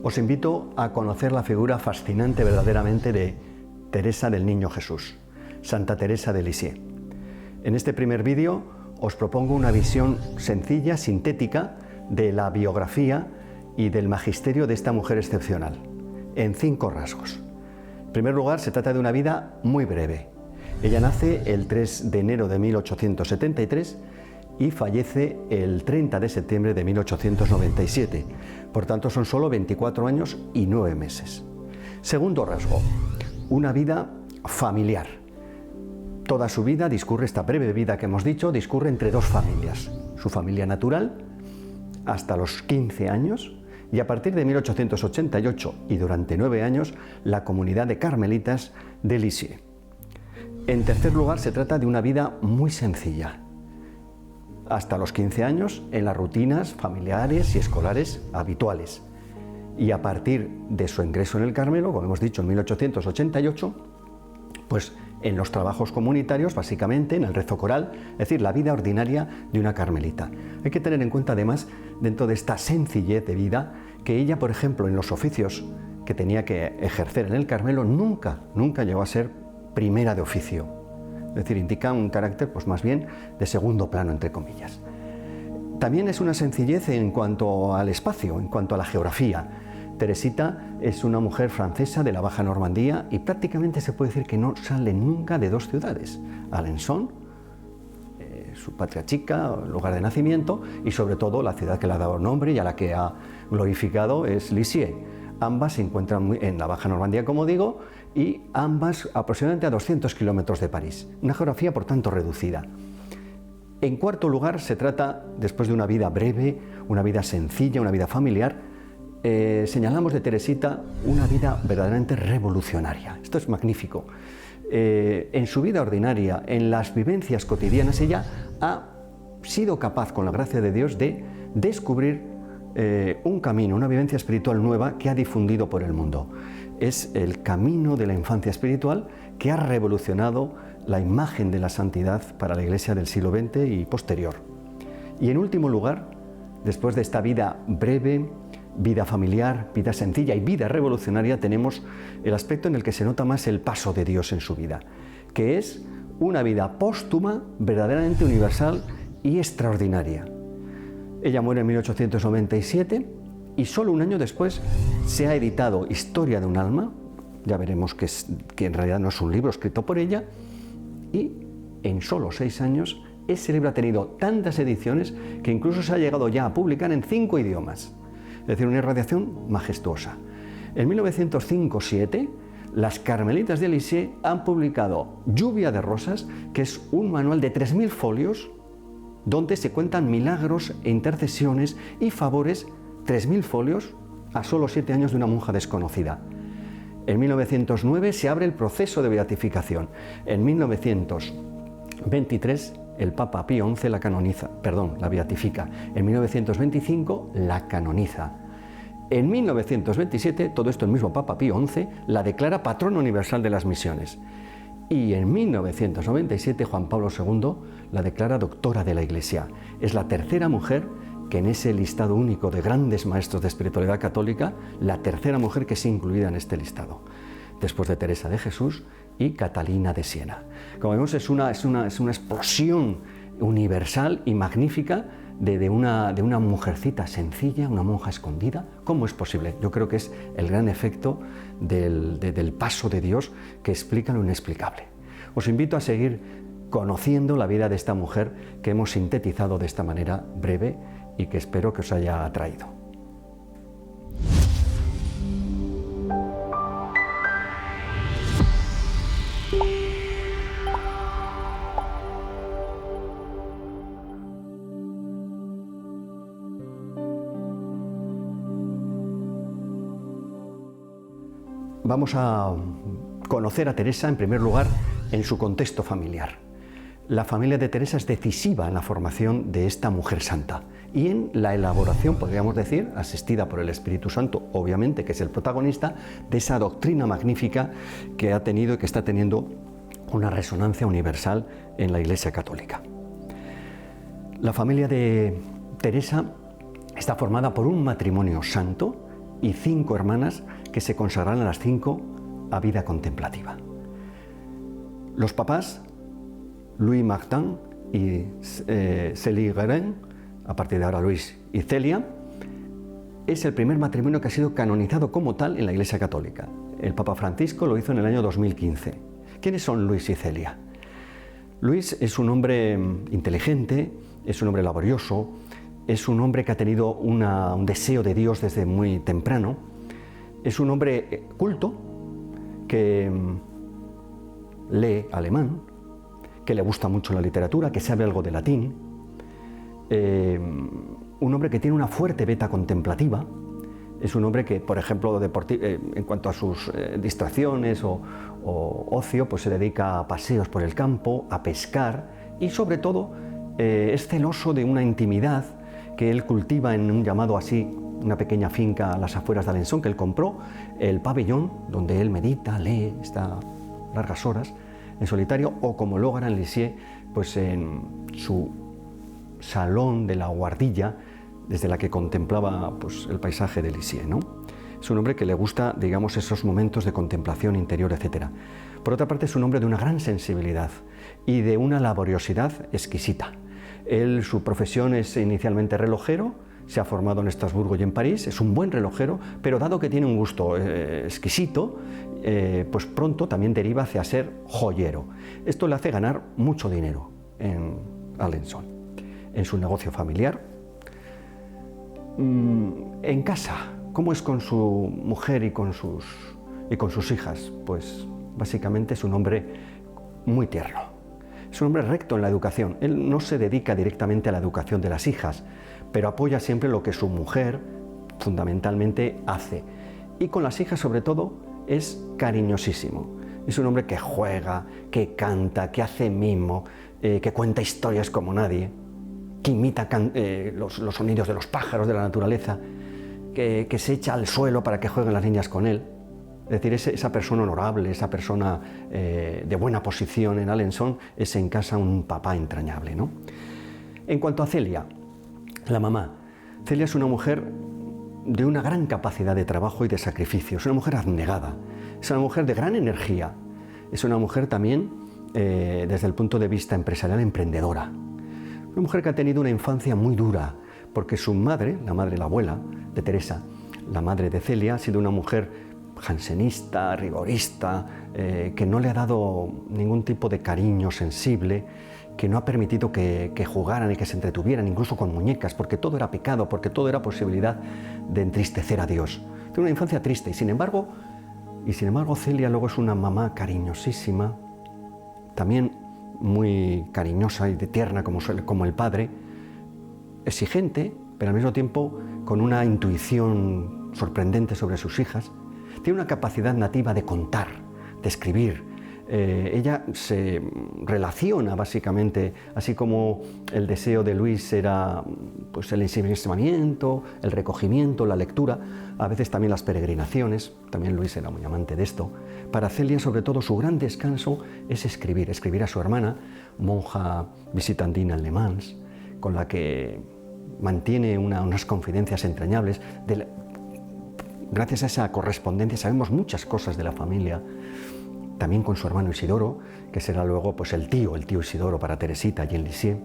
Os invito a conocer la figura fascinante verdaderamente de Teresa del Niño Jesús, Santa Teresa de Lisieux. En este primer vídeo os propongo una visión sencilla, sintética, de la biografía y del magisterio de esta mujer excepcional, en 5 rasgos. En primer lugar, se trata de una vida muy breve. Ella nace el 3 de enero de 1873 y fallece el 30 de septiembre de 1897. Por tanto, son solo 24 años y 9 meses. Segundo rasgo, una vida familiar. Toda su vida discurre, esta breve vida que hemos dicho, discurre entre 2 familias. Su familia natural, hasta los 15 años, y a partir de 1888 y durante 9 años, la comunidad de carmelitas de Lisieux. En tercer lugar, se trata de una vida muy sencilla. Hasta los 15 años, en las rutinas familiares y escolares habituales. Y a partir de su ingreso en el Carmelo, como hemos dicho, en 1888, pues en los trabajos comunitarios, básicamente, en el rezo coral, es decir, la vida ordinaria de una carmelita. Hay que tener en cuenta, además, dentro de esta sencillez de vida, que ella, por ejemplo, en los oficios que tenía que ejercer en el Carmelo, nunca llegó a ser primera de oficio. Es decir, indica un carácter, pues más bien, de segundo plano, entre comillas. También es una sencillez en cuanto al espacio, en cuanto a la geografía. Teresita es una mujer francesa de la Baja Normandía y prácticamente se puede decir que no sale nunca de 2 ciudades, Alençon, su patria chica, lugar de nacimiento, y sobre todo la ciudad que le ha dado nombre y a la que ha glorificado es Lisieux. Ambas se encuentran en la Baja Normandía, como digo, y ambas aproximadamente a 200 kilómetros de París. Una geografía, por tanto, reducida. En cuarto lugar, se trata, después de una vida breve, una vida sencilla, una vida familiar, señalamos de Teresita una vida verdaderamente revolucionaria. Esto es magnífico. En su vida ordinaria, en las vivencias cotidianas, ella ha sido capaz, con la gracia de Dios, de descubrir un camino, una vivencia espiritual nueva que ha difundido por el mundo. Es el camino de la infancia espiritual que ha revolucionado la imagen de la santidad para la Iglesia del siglo XX y posterior. Y en último lugar, después de esta vida breve, vida familiar, vida sencilla y vida revolucionaria, tenemos el aspecto en el que se nota más el paso de Dios en su vida, que es una vida póstuma, verdaderamente universal y extraordinaria. Ella muere en 1897 y solo un año después se ha editado Historia de un alma, ya veremos que en realidad no es un libro escrito por ella, y en solo 6 años ese libro ha tenido tantas ediciones que incluso se ha llegado ya a publicar en 5 idiomas. Es decir, una irradiación majestuosa. En 1905-07, las Carmelitas de Lisieux han publicado Lluvia de Rosas, que es un manual de 3.000 folios donde se cuentan milagros e intercesiones y favores, 3.000 folios, a solo 7 años de una monja desconocida. En 1909 se abre el proceso de beatificación. En 1923 el Papa Pío XI la beatifica. En 1925 la canoniza. En 1927, todo esto el mismo Papa Pío XI la declara patrona universal de las misiones. Y en 1997 Juan Pablo II la declara doctora de la Iglesia. Es la tercera mujer que en ese listado único de grandes maestros de espiritualidad católica, la tercera mujer que es incluida en este listado, después de Teresa de Jesús y Catalina de Siena. Como vemos, es una explosión universal y magnífica de una mujercita sencilla, una monja escondida. ¿Cómo es posible? Yo creo que es el gran efecto del paso de Dios que explica lo inexplicable. Os invito a seguir conociendo la vida de esta mujer que hemos sintetizado de esta manera breve y que espero que os haya atraído. Vamos a conocer a Teresa, en primer lugar, en su contexto familiar. La familia de Teresa es decisiva en la formación de esta mujer santa y en la elaboración, podríamos decir, asistida por el Espíritu Santo, obviamente, que es el protagonista, de esa doctrina magnífica que ha tenido y que está teniendo una resonancia universal en la Iglesia Católica. La familia de Teresa está formada por un matrimonio santo y 5 hermanas que se consagraron a las 5 a vida contemplativa. Los papás, Louis Martin y Célie Guérin, a partir de ahora Luis y Celia, es el primer matrimonio que ha sido canonizado como tal en la Iglesia Católica. El Papa Francisco lo hizo en el año 2015. ¿Quiénes son Luis y Celia? Luis es un hombre inteligente, es un hombre laborioso, es un hombre que ha tenido un deseo de Dios desde muy temprano, es un hombre culto que lee alemán, que le gusta mucho la literatura, que sabe algo de latín, un hombre que tiene una fuerte veta contemplativa, es un hombre que, por ejemplo, en cuanto a sus distracciones o ocio, pues se dedica a paseos por el campo, a pescar y sobre todo es celoso de una intimidad que él cultiva en un llamado así, una pequeña finca a las afueras de Alençon que él compró, el pabellón donde él medita, lee, está largas horas en solitario, o como logra en Lisieux, pues en su salón de la guardilla desde la que contemplaba pues, el paisaje de Lisieux, ¿no? Es un hombre que le gusta, digamos, esos momentos de contemplación interior, etc. Por otra parte, es un hombre de una gran sensibilidad y de una laboriosidad exquisita. Él, su profesión es inicialmente relojero, se ha formado en Estrasburgo y en París, es un buen relojero, pero dado que tiene un gusto exquisito, pues pronto también deriva hacia ser joyero. Esto le hace ganar mucho dinero en Alençon, en su negocio familiar. En casa, ¿cómo es con su mujer y con sus hijas? Pues básicamente es un hombre muy tierno. Es un hombre recto en la educación. Él no se dedica directamente a la educación de las hijas, pero apoya siempre lo que su mujer fundamentalmente hace. Y con las hijas, sobre todo, es cariñosísimo. Es un hombre que juega, que canta, que hace mimo, que cuenta historias como nadie, que imita los sonidos de los pájaros de la naturaleza, que se echa al suelo para que jueguen las niñas con él. Es decir, esa persona honorable, esa persona de buena posición en Alençon, es en casa un papá entrañable, ¿no? En cuanto a Celia, la mamá, Celia es una mujer de una gran capacidad de trabajo y de sacrificio, es una mujer abnegada, es una mujer de gran energía, es una mujer también, desde el punto de vista empresarial, emprendedora. Una mujer que ha tenido una infancia muy dura, porque su madre, la abuela de Teresa, la madre de Celia, ha sido una mujer jansenista, rigorista, que no le ha dado ningún tipo de cariño sensible, que no ha permitido que jugaran y que se entretuvieran, incluso con muñecas, porque todo era pecado, porque todo era posibilidad de entristecer a Dios. Tiene una infancia triste y sin embargo Celia luego es una mamá cariñosísima, también muy cariñosa y tierna como el padre, exigente, pero al mismo tiempo con una intuición sorprendente sobre sus hijas. Tiene una capacidad nativa de contar, de escribir. Ella se relaciona básicamente, así como el deseo de Luis era pues, el ensimismamiento, el recogimiento, la lectura, a veces también las peregrinaciones, también Luis era muy amante de esto. Para Celia, sobre todo, su gran descanso es escribir a su hermana, monja visitandina en Le Mans, con la que mantiene unas confidencias entrañables. Gracias a esa correspondencia sabemos muchas cosas de la familia, también con su hermano Isidoro, que será luego pues, el tío Isidoro para Teresita y en Lisieux.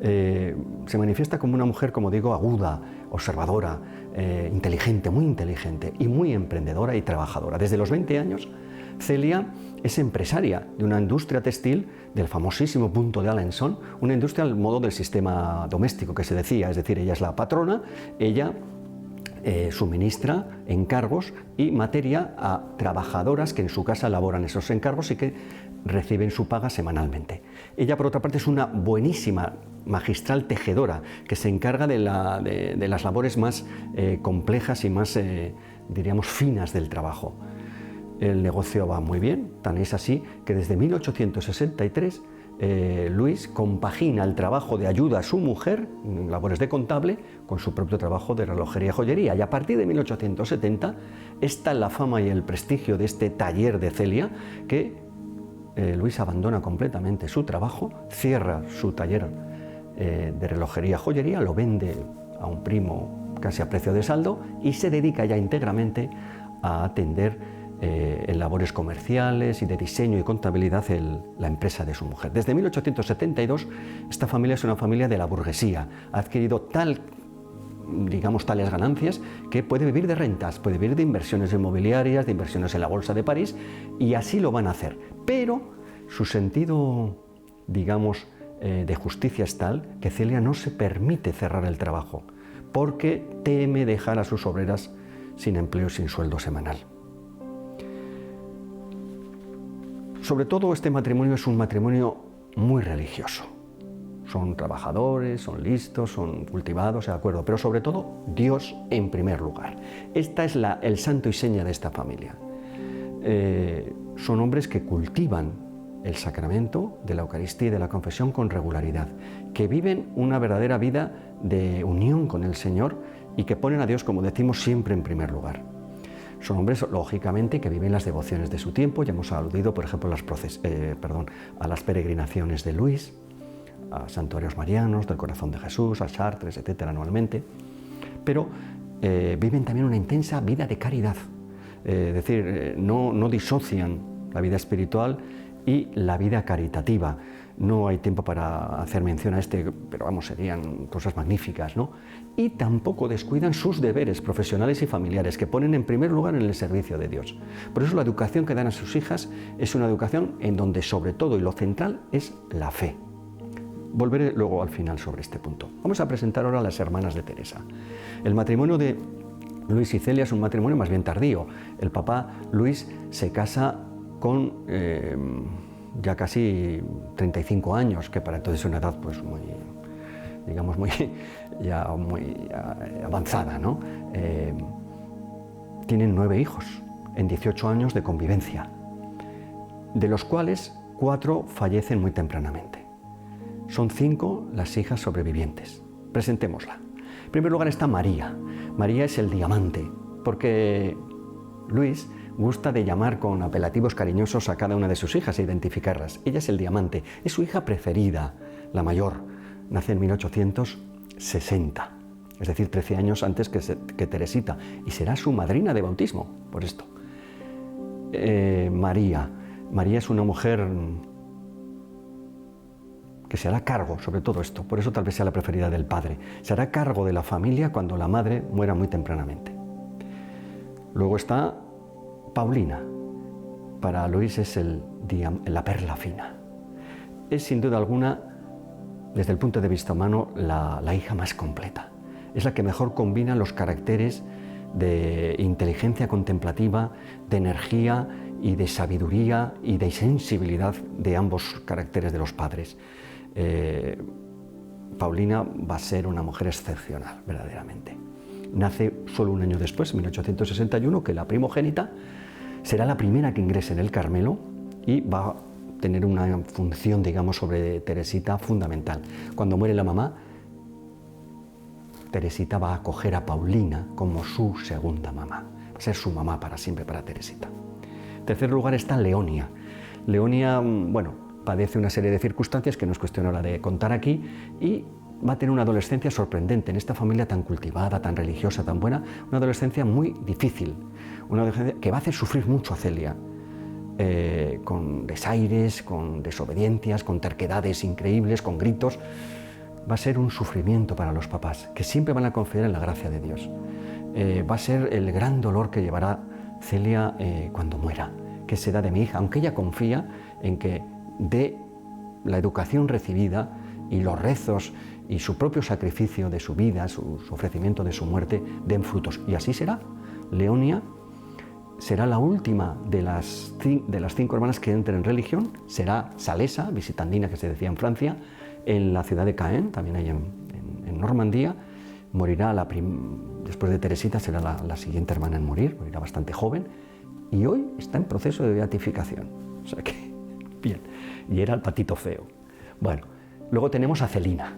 Se manifiesta como una mujer, como digo, aguda, observadora, inteligente, muy inteligente y muy emprendedora y trabajadora. Desde los 20 años, Celia es empresaria de una industria textil del famosísimo punto de Alençon, una industria al modo del sistema doméstico que se decía, es decir, ella es la patrona, ella suministra encargos y materia a trabajadoras que en su casa elaboran esos encargos y que reciben su paga semanalmente. Ella, por otra parte, es una buenísima magistral tejedora que se encarga de las labores más complejas y más, diríamos, finas del trabajo. El negocio va muy bien, tan es así que desde 1863 Luis compagina el trabajo de ayuda a su mujer, labores de contable, con su propio trabajo de relojería y joyería. Y a partir de 1870 está la fama y el prestigio de este taller de Celia que Luis abandona completamente su trabajo, cierra su taller de relojería y joyería, lo vende a un primo casi a precio de saldo, y se dedica ya íntegramente a atender en labores comerciales y de diseño y contabilidad la empresa de su mujer. Desde 1872 esta familia es una familia de la burguesía, ha adquirido tales ganancias que puede vivir de rentas, puede vivir de inversiones inmobiliarias, de inversiones en la Bolsa de París, y así lo van a hacer. Pero su sentido, de justicia es tal que Celia no se permite cerrar el trabajo porque teme dejar a sus obreras sin empleo y sin sueldo semanal. Sobre todo este matrimonio es un matrimonio muy religioso. Son trabajadores, son listos, son cultivados, de acuerdo, pero sobre todo Dios en primer lugar. Esta es el santo y seña de esta familia. Son hombres que cultivan el sacramento de la Eucaristía y de la confesión con regularidad, que viven una verdadera vida de unión con el Señor y que ponen a Dios, como decimos, siempre en primer lugar. Son hombres, lógicamente, que viven las devociones de su tiempo. Ya hemos aludido, por ejemplo, a las peregrinaciones de Luis, a santuarios marianos, del Corazón de Jesús, a Chartres, etcétera, anualmente. Pero viven también una intensa vida de caridad. Es decir, no disocian la vida espiritual y la vida caritativa. No hay tiempo para hacer mención a pero serían cosas magníficas, ¿no? Y tampoco descuidan sus deberes profesionales y familiares, que ponen en primer lugar en el servicio de Dios. Por eso la educación que dan a sus hijas es una educación en donde sobre todo y lo central es la fe. Volveré luego al final sobre este punto. Vamos a presentar ahora a las hermanas de Teresa. El matrimonio de Luis y Celia es un matrimonio más bien tardío. El papá Luis se casa con ya casi 35 años, que para entonces es una edad pues muy avanzada, ¿no? Tienen 9 hijos en 18 años de convivencia, de los cuales 4 fallecen muy tempranamente. Son 5 las hijas sobrevivientes. Presentémosla. En primer lugar está María. María es el diamante, porque Luis gusta de llamar con apelativos cariñosos a cada una de sus hijas e identificarlas. Ella es el diamante, es su hija preferida, la mayor. Nace en 1860, es decir, 13 años antes que Teresita, y será su madrina de bautismo, por esto. María es una mujer que se hará cargo sobre todo esto, por eso tal vez sea la preferida del padre. Se hará cargo de la familia cuando la madre muera muy tempranamente. Luego está Paulina. Para Luis es la perla fina. Es sin duda alguna, desde el punto de vista humano, la hija más completa. Es la que mejor combina los caracteres de inteligencia contemplativa, de energía y de sabiduría y de sensibilidad de ambos caracteres de los padres. Paulina va a ser una mujer excepcional, verdaderamente. Nace solo un año después, en 1861, que la primogénita será la primera que ingrese en el Carmelo y va a tener una función, sobre Teresita fundamental. Cuando muere la mamá, Teresita va a acoger a Paulina como su segunda mamá. Va a ser su mamá para siempre para Teresita. En tercer lugar está Leonia. Leonia, padece una serie de circunstancias que no es cuestión ahora de contar aquí y va a tener una adolescencia sorprendente en esta familia tan cultivada, tan religiosa, tan buena, una adolescencia muy difícil, una adolescencia que va a hacer sufrir mucho a Celia, con desaires, con desobediencias, con terquedades increíbles, con gritos. Va a ser un sufrimiento para los papás, que siempre van a confiar en la gracia de Dios. Va a ser el gran dolor que llevará Celia cuando muera, que será de mi hija, aunque ella confía en que de la educación recibida y los rezos y su propio sacrificio de su vida, su ofrecimiento de su muerte, den frutos. Y así será. Leonia será la última de las 5 hermanas que entren en religión, será salesa, visitandina que se decía en Francia, en la ciudad de Caen, también ahí en Normandía. Morirá después de Teresita, será la siguiente hermana en morir, morirá bastante joven, y hoy está en proceso de beatificación. O sea que, bien, y era el patito feo. Bueno, luego tenemos a Celina.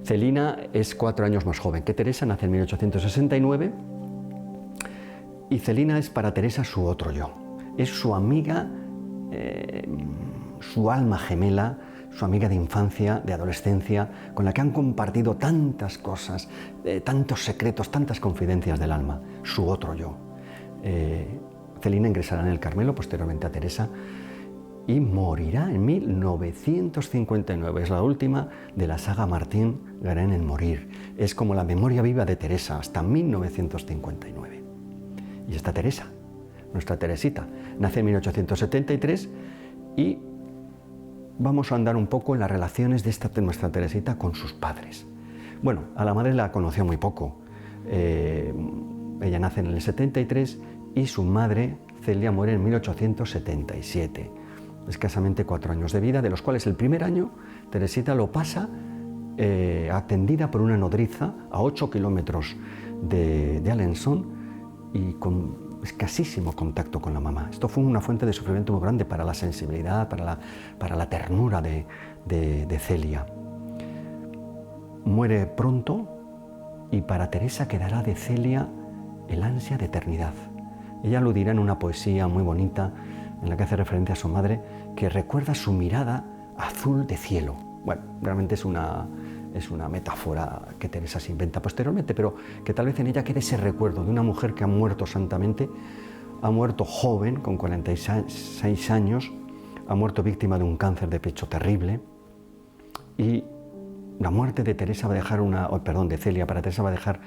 Celina es 4 años más joven que Teresa, nace en 1869, y Celina es para Teresa su otro yo. Es su amiga, su alma gemela, su amiga de infancia, de adolescencia, con la que han compartido tantas cosas, tantos secretos, tantas confidencias del alma, su otro yo. Celina ingresará en el Carmelo, posteriormente a Teresa, y morirá en 1959. Es la última de la saga Martín Garén en morir. Es como la memoria viva de Teresa hasta 1959. Y esta Teresa, nuestra Teresita, nace en 1873 y vamos a andar un poco en las relaciones de nuestra Teresita con sus padres. Bueno, a la madre la conoció muy poco. Ella nace en el 73 y su madre, Celia, muere en 1877. Escasamente 4 años de vida, de los cuales el primer año Teresita lo pasa atendida por una nodriza a 8 kilómetros de Alençon y con escasísimo contacto con la mamá. Esto fue una fuente de sufrimiento muy grande para la sensibilidad, para la ternura de Celia. Muere pronto y para Teresa quedará de Celia el ansia de eternidad. Ella lo dirá en una poesía muy bonita en la que hace referencia a su madre, que recuerda su mirada azul de cielo. Bueno, realmente es una metáfora que Teresa se inventa posteriormente, pero que tal vez en ella quede ese recuerdo de una mujer que ha muerto santamente, ha muerto joven, con 46 años, ha muerto víctima de un cáncer de pecho terrible, y la muerte de Teresa va a dejar de Celia para Teresa va a dejar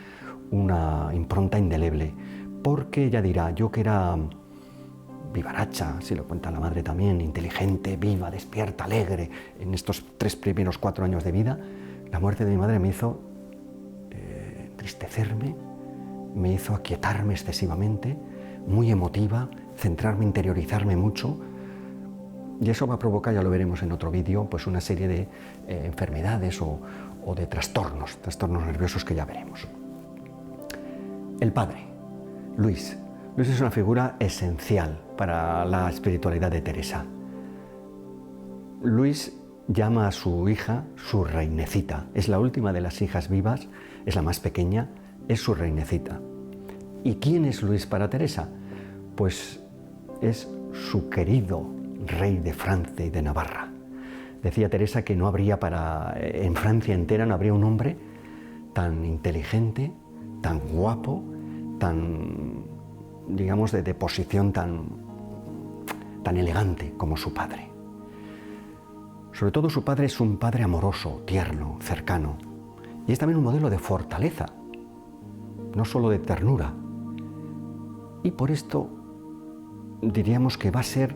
una impronta indeleble, porque ella dirá: yo que era vivaracha, si lo cuenta la madre también, inteligente, viva, despierta, alegre, en estos 3 primeros 4 años de vida, la muerte de mi madre me hizo entristecerme, me hizo aquietarme excesivamente, muy emotiva, centrarme, interiorizarme mucho, y eso va a provocar, ya lo veremos en otro vídeo, pues una serie de enfermedades o de trastornos nerviosos que ya veremos. El padre, Luis. Luis es una figura esencial para la espiritualidad de Teresa. Luis llama a su hija su reinecita. Es la última de las hijas vivas, es la más pequeña, es su reinecita. ¿Y quién es Luis para Teresa? Pues es su querido rey de Francia y de Navarra. Decía Teresa que no habría en Francia entera no habría un hombre tan inteligente, tan guapo, tan, digamos, de posición tan elegante como su padre. Sobre todo su padre es un padre amoroso, tierno, cercano, y es también un modelo de fortaleza, no solo de ternura. Y por esto diríamos que va a ser,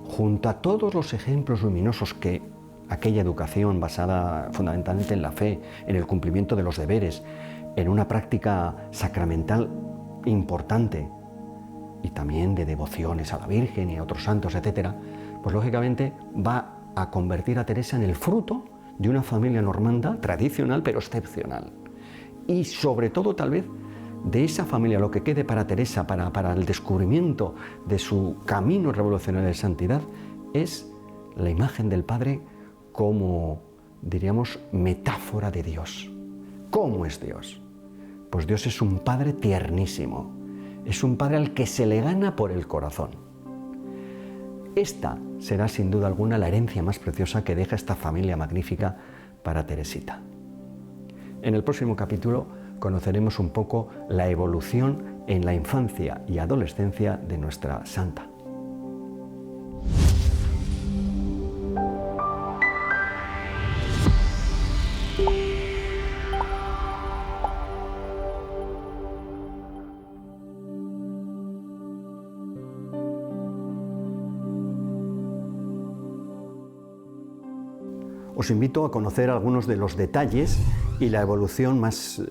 junto a todos los ejemplos luminosos que aquella educación basada fundamentalmente en la fe, en el cumplimiento de los deberes, en una práctica sacramental importante y también de devociones a la Virgen y a otros santos, etc., pues lógicamente va a convertir a Teresa en el fruto de una familia normanda, tradicional pero excepcional. Y sobre todo, tal vez, de esa familia, lo que quede para Teresa, para el descubrimiento de su camino revolucionario de santidad, es la imagen del Padre como, diríamos, metáfora de Dios. ¿Cómo es Dios? Pues Dios es un Padre tiernísimo, es un Padre al que se le gana por el corazón. Esta será sin duda alguna la herencia más preciosa que deja esta familia magnífica para Teresita. En el próximo capítulo conoceremos un poco la evolución en la infancia y adolescencia de nuestra santa. Os invito a conocer algunos de los detalles y la evolución más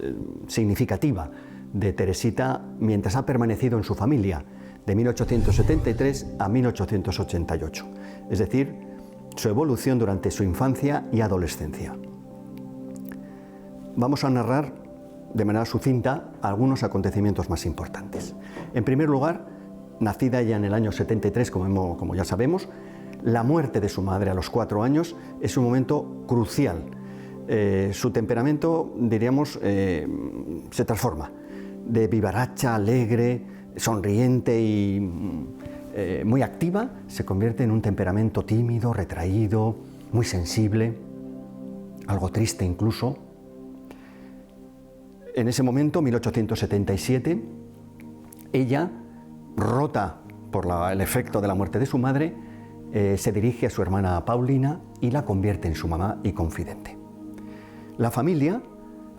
significativa de Teresita mientras ha permanecido en su familia, de 1873 a 1888, es decir, su evolución durante su infancia y adolescencia. Vamos a narrar de manera sucinta algunos acontecimientos más importantes. En primer lugar, nacida ya en el año 73, como ya sabemos, la muerte de su madre a los 4 años es un momento crucial. Su temperamento, diríamos, se transforma. De vivaracha, alegre, sonriente y muy activa, se convierte en un temperamento tímido, retraído, muy sensible, algo triste incluso. En ese momento, 1877, ella, rota por el efecto de la muerte de su madre, se dirige a su hermana Paulina y la convierte en su mamá y confidente. La familia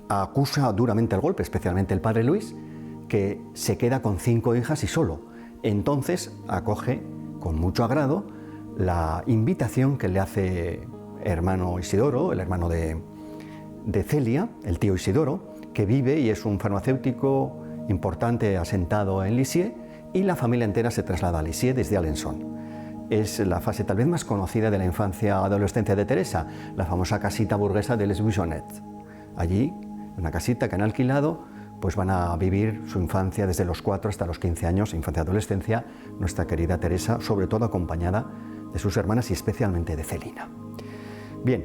acusa duramente el golpe, especialmente el padre Luis, que se queda con 5 hijas y solo. Entonces acoge con mucho agrado la invitación que le hace hermano Isidoro, el hermano de Celia, el tío Isidoro, que vive y es un farmacéutico importante asentado en Lisieux, y la familia entera se traslada a Lisieux desde Alençon. Es la fase tal vez más conocida de la infancia-adolescencia de Teresa, la famosa casita burguesa de Les Buissonets. Allí, una casita que han alquilado, pues van a vivir su infancia desde los 4 hasta los 15 años, infancia-adolescencia, nuestra querida Teresa, sobre todo acompañada de sus hermanas y especialmente de Celina. Bien,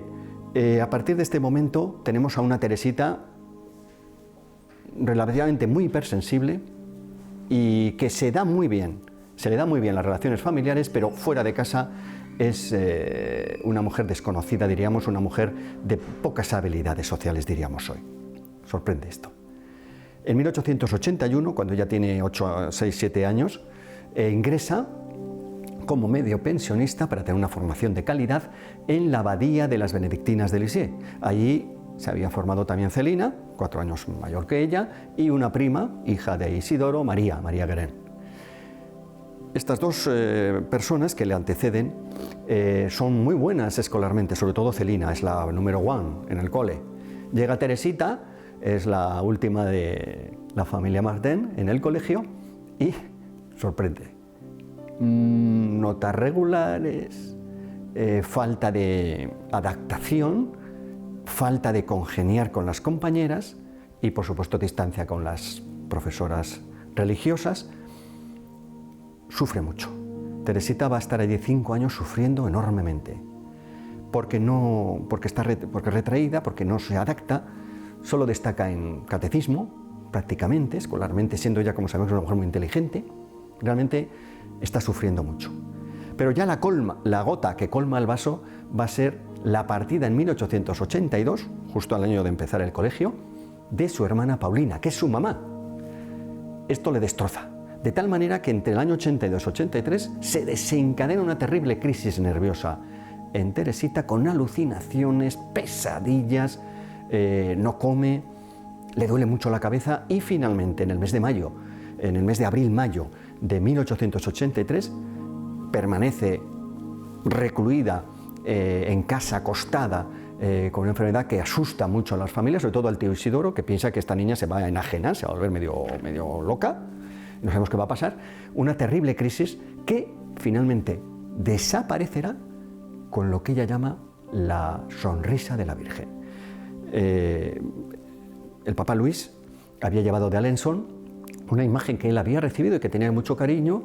a partir de este momento tenemos a una Teresita relativamente muy hipersensible y que se le da muy bien las relaciones familiares, pero fuera de casa es una mujer desconocida, diríamos, una mujer de pocas habilidades sociales, diríamos hoy. Sorprende esto. En 1881, cuando ya tiene 8, 6, 7 años, ingresa como medio pensionista para tener una formación de calidad en la abadía de las benedictinas de Lisieux. Allí se había formado también Celina, 4 años mayor que ella, y una prima, hija de Isidoro, María Guerin. Estas dos personas que le anteceden son muy buenas escolarmente, sobre todo Celina, es la número 1 en el cole. Llega Teresita, es la última de la familia Martin en el colegio y sorprende. Notas regulares, falta de adaptación, falta de congeniar con las compañeras y por supuesto distancia con las profesoras religiosas. Sufre mucho. Teresita va a estar allí 5 años sufriendo enormemente porque es retraída, porque no se adapta. Solo destaca en catecismo, prácticamente, escolarmente, siendo ella, como sabemos, una mujer muy inteligente. Realmente está sufriendo mucho. Pero ya la gota que colma el vaso va a ser la partida en 1882, justo al año de empezar el colegio, de su hermana Paulina, que es su mamá. Esto le destroza, de tal manera que entre el año 82 y 83 se desencadena una terrible crisis nerviosa en Teresita, con alucinaciones, pesadillas, no come, le duele mucho la cabeza y finalmente en el mes de abril-mayo de 1883 permanece recluida en casa, acostada, con una enfermedad que asusta mucho a las familias, sobre todo al tío Isidoro, que piensa que esta niña se va a enajenar, se va a volver medio loca, no sabemos qué va a pasar. Una terrible crisis que finalmente desaparecerá con lo que ella llama la sonrisa de la Virgen. El Papa Luis había llevado de Alençon una imagen que él había recibido y que tenía mucho cariño,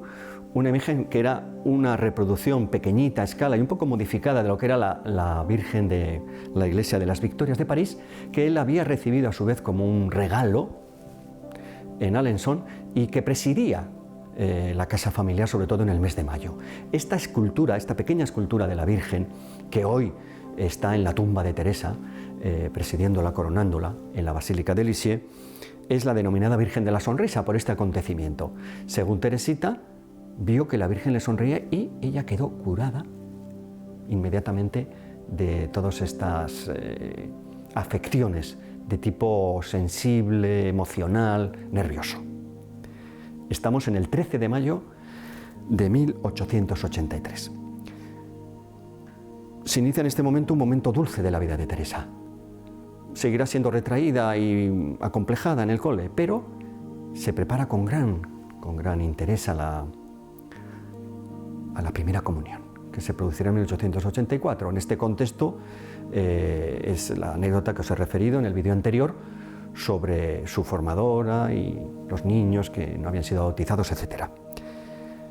una imagen que era una reproducción pequeñita a escala y un poco modificada de lo que era la Virgen de la Iglesia de las Victorias de París, que él había recibido a su vez como un regalo en Alençon y que presidía la casa familiar, sobre todo en el mes de mayo. Esta escultura, esta pequeña escultura de la Virgen, que hoy está en la tumba de Teresa, presidiéndola, coronándola en la Basílica de Lisieux, es la denominada Virgen de la Sonrisa por este acontecimiento. Según Teresita, vio que la Virgen le sonreía y ella quedó curada inmediatamente de todas estas afecciones de tipo sensible, emocional, nervioso. Estamos en el 13 de mayo de 1883. Se inicia en este momento un momento dulce de la vida de Teresa. Seguirá siendo retraída y acomplejada en el cole, pero se prepara con gran interés a la primera comunión, que se producirá en 1884. En este contexto es la anécdota que os he referido en el vídeo anterior sobre su formadora y los niños que no habían sido bautizados, etc.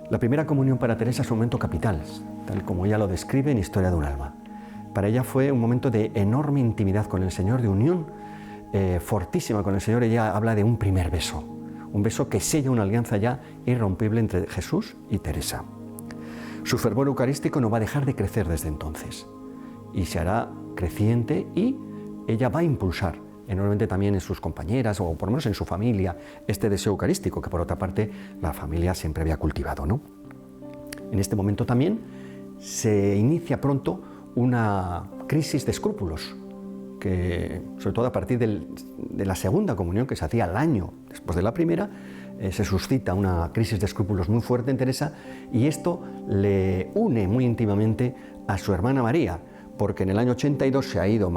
La primera comunión para Teresa es un momento capital, tal como ella lo describe en Historia de un alma. Para ella fue un momento de enorme intimidad con el Señor, de unión fortísima con el Señor. Ella habla de un primer beso, un beso que sella una alianza ya irrompible entre Jesús y Teresa. Su fervor eucarístico no va a dejar de crecer desde entonces y se hará creciente, y ella va a impulsar enormemente también en sus compañeras, o por lo menos en su familia, este deseo eucarístico que por otra parte la familia siempre había cultivado, ¿no? En este momento también se inicia pronto una crisis de escrúpulos, que sobre todo a partir de la segunda comunión, que se hacía al año después de la primera, se suscita una crisis de escrúpulos muy fuerte en Teresa, y esto le une muy íntimamente a su hermana María, porque en el año 82 se ha ido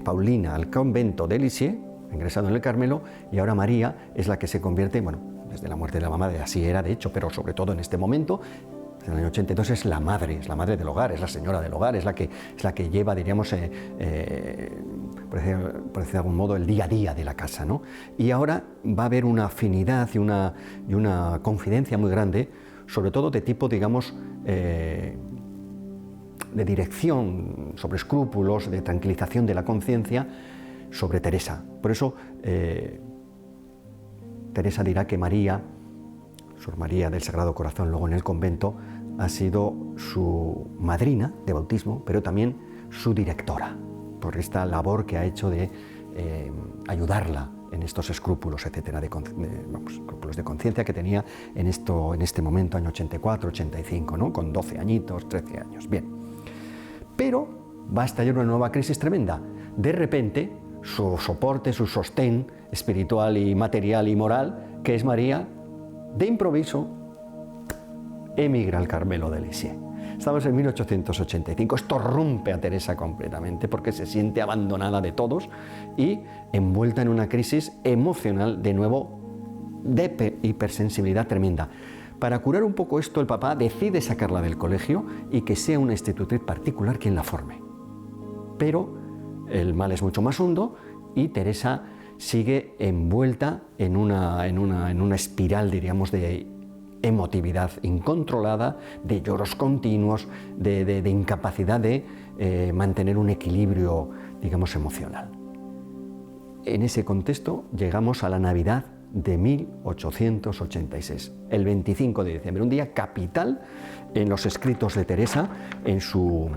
Paulina al convento de Lisieux, ingresado en el Carmelo, y ahora María es la que se convierte, bueno, desde la muerte de la mamá, así era de hecho, pero sobre todo en este momento, en el año 82, es la madre del hogar, es la señora del hogar, es la que lleva, diríamos, por decir de algún modo, el día a día de la casa, ¿no? Y ahora va a haber una afinidad y una confidencia muy grande, sobre todo de tipo, digamos, de dirección sobre escrúpulos, de tranquilización de la conciencia sobre Teresa. Por eso Teresa dirá que María, Sor María del Sagrado Corazón, luego en el convento, ha sido su madrina de bautismo, pero también su directora, por esta labor que ha hecho de ayudarla en estos escrúpulos, etcétera, escrúpulos de conciencia que tenía en este momento, año 84, 85, ¿no? Con 12 añitos, 13 años. Bien. Pero va a estallar una nueva crisis tremenda. De repente, su soporte, su sostén espiritual y material y moral, que es María, de improviso emigra al Carmelo de Lisieux. Estamos en 1885. Esto rompe a Teresa completamente porque se siente abandonada de todos y envuelta en una crisis emocional, de nuevo, de hipersensibilidad tremenda. Para curar un poco esto, el Papa decide sacarla del colegio y que sea una institutriz particular quien la forme. Pero el mal es mucho más hondo y Teresa sigue envuelta en una espiral, diríamos, de emotividad incontrolada, de lloros continuos, de incapacidad de mantener un equilibrio, digamos, emocional. En ese contexto llegamos a la Navidad de 1886, el 25 de diciembre, un día capital en los escritos de Teresa. En su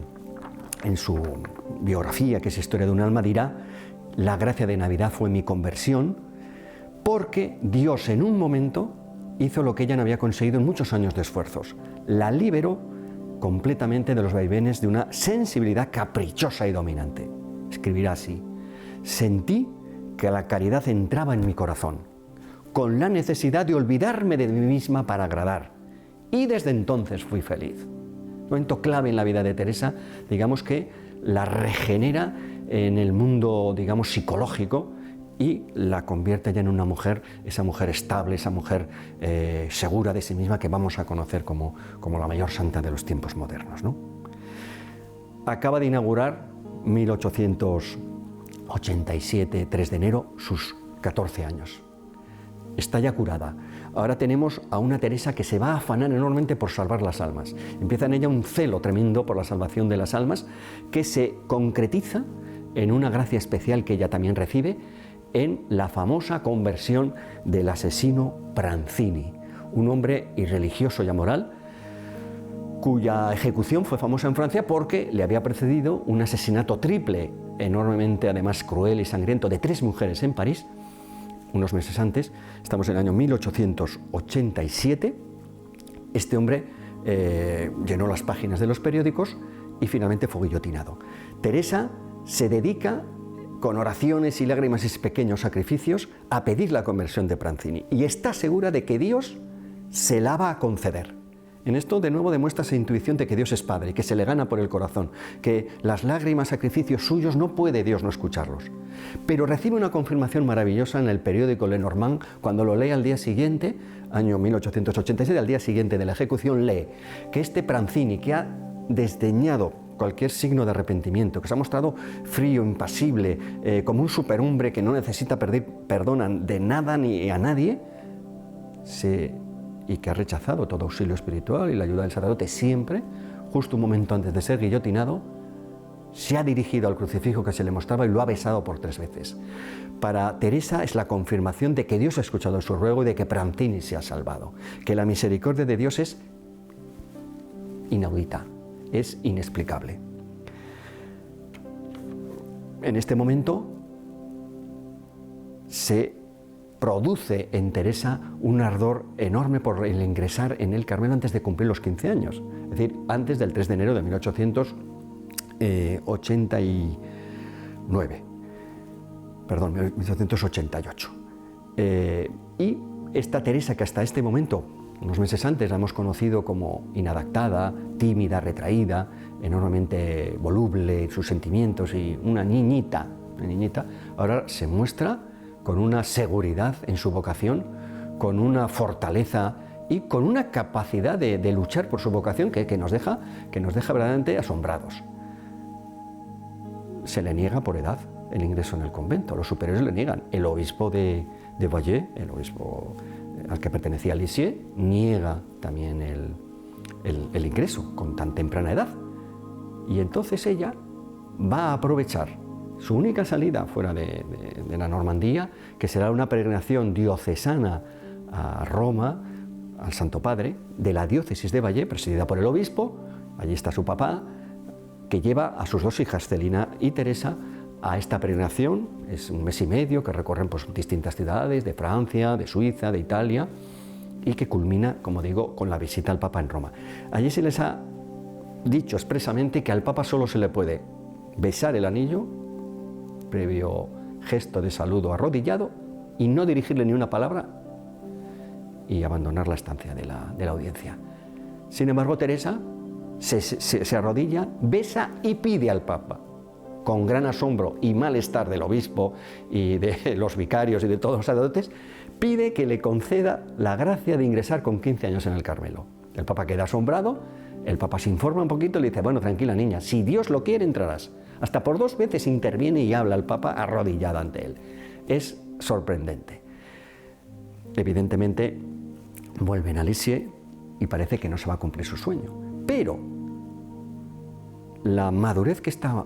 biografía, que es Historia de un alma, dirá: la gracia de Navidad fue mi conversión, porque Dios en un momento hizo lo que ella no había conseguido en muchos años de esfuerzos. La liberó completamente de los vaivenes de una sensibilidad caprichosa y dominante. Escribirá así: sentí que la caridad entraba en mi corazón, con la necesidad de olvidarme de mí misma para agradar, y desde entonces fui feliz. Un momento clave en la vida de Teresa, digamos, que la regenera en el mundo, digamos, psicológico, y la convierte ya en una mujer, esa mujer estable, esa mujer segura de sí misma, que vamos a conocer como la mayor santa de los tiempos modernos, ¿no? Acaba de inaugurar 1887, 3 de enero, sus 14 años. Está ya curada. Ahora tenemos a una Teresa que se va a afanar enormemente por salvar las almas. Empieza en ella un celo tremendo por la salvación de las almas, que se concretiza en una gracia especial que ella también recibe, en la famosa conversión del asesino Pranzini, un hombre irreligioso y amoral, cuya ejecución fue famosa en Francia porque le había precedido un asesinato triple, enormemente además cruel y sangriento, de 3 mujeres en París, unos meses antes. Estamos en el año 1887. Este hombre llenó las páginas de los periódicos y finalmente fue guillotinado. Teresa se dedica, con oraciones y lágrimas y pequeños sacrificios, a pedir la conversión de Pranzini, y está segura de que Dios se la va a conceder. En esto de nuevo demuestra esa intuición de que Dios es Padre, que se le gana por el corazón, que las lágrimas, sacrificios suyos no puede Dios no escucharlos. Pero recibe una confirmación maravillosa en el periódico Lenormand, cuando lo lee al día siguiente, año 1887, al día siguiente de la ejecución, lee que este Pranzini, que ha desdeñado cualquier signo de arrepentimiento, que se ha mostrado frío, impasible, como un superhombre que no necesita pedir perdón de nada ni a nadie, y que ha rechazado todo auxilio espiritual y la ayuda del sacerdote siempre, justo un momento antes de ser guillotinado, se ha dirigido al crucifijo que se le mostraba y lo ha besado por 3 veces. Para Teresa es la confirmación de que Dios ha escuchado su ruego y de que Pranzini se ha salvado, que la misericordia de Dios es inaudita, es inexplicable. En este momento se produce en Teresa un ardor enorme por el ingresar en el Carmelo antes de cumplir los 15 años, es decir, antes del 3 de enero de 1888. Y esta Teresa, que hasta este momento, unos meses antes, la hemos conocido como inadaptada, tímida, retraída, enormemente voluble en sus sentimientos y una niñita, ahora se muestra con una seguridad en su vocación, con una fortaleza y con una capacidad de luchar por su vocación que nos deja verdaderamente asombrados. Se le niega por edad el ingreso en el convento, los superiores le niegan. El obispo de Bayeux, el obispo al que pertenecía Lisieux, niega también el ingreso con tan temprana edad. Y entonces ella va a aprovechar su única salida fuera de la Normandía, que será una peregrinación diocesana a Roma, al Santo Padre, de la diócesis de Bayeux, presidida por el obispo. Allí está su papá, que lleva a sus dos hijas, Celina y Teresa, a esta peregrinación. Es un mes y medio que recorren pues, distintas ciudades de Francia, de Suiza, de Italia, y que culmina, como digo, con la visita al Papa en Roma. Allí se les ha dicho expresamente que al Papa solo se le puede besar el anillo, previo gesto de saludo arrodillado, y no dirigirle ni una palabra y abandonar la estancia de la audiencia. Sin embargo, Teresa se arrodilla, besa y pide al Papa, con gran asombro y malestar del obispo y de los vicarios y de todos los sacerdotes, pide que le conceda la gracia de ingresar con 15 años en el Carmelo. El Papa queda asombrado, el Papa se informa un poquito y le dice, bueno, tranquila niña, si Dios lo quiere entrarás. Hasta por 2 veces interviene y habla al Papa arrodillado ante él. Es sorprendente. Evidentemente, vuelven a Lisieux y parece que no se va a cumplir su sueño. Pero la madurez que está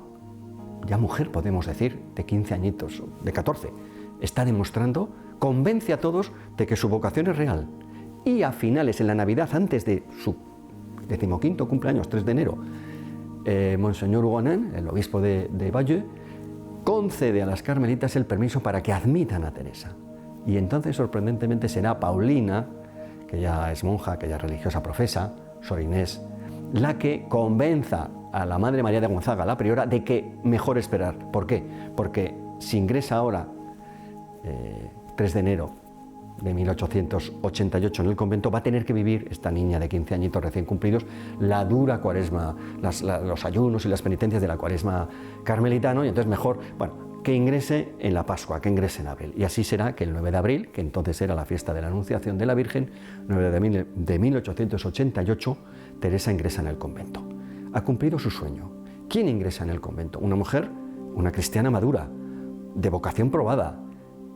ya mujer, podemos decir, de 15 añitos, de 14, está demostrando, convence a todos de que su vocación es real. Y a finales, en la Navidad, antes de su 15º cumpleaños, 3 de enero, Monseñor Hugonin, el obispo de Bayeux, concede a las carmelitas el permiso para que admitan a Teresa. Y entonces, sorprendentemente, será Paulina, que ya es monja, que ya es religiosa profesa, Sor Inés, la que convenza a la Madre María de Gonzaga, la priora, de que mejor esperar. ¿Por qué? Porque si ingresa ahora, 3 de enero de 1888 en el convento, va a tener que vivir, esta niña de 15 añitos recién cumplidos, la dura cuaresma, los ayunos y las penitencias de la cuaresma carmelitano, y entonces mejor, que ingrese en la Pascua, que ingrese en abril. Y así será que el 9 de abril, que entonces era la fiesta de la Anunciación de la Virgen, 9 de 1888, Teresa ingresa en el convento. Ha cumplido su sueño. ¿Quién ingresa en el convento? Una mujer, una cristiana madura, de vocación probada.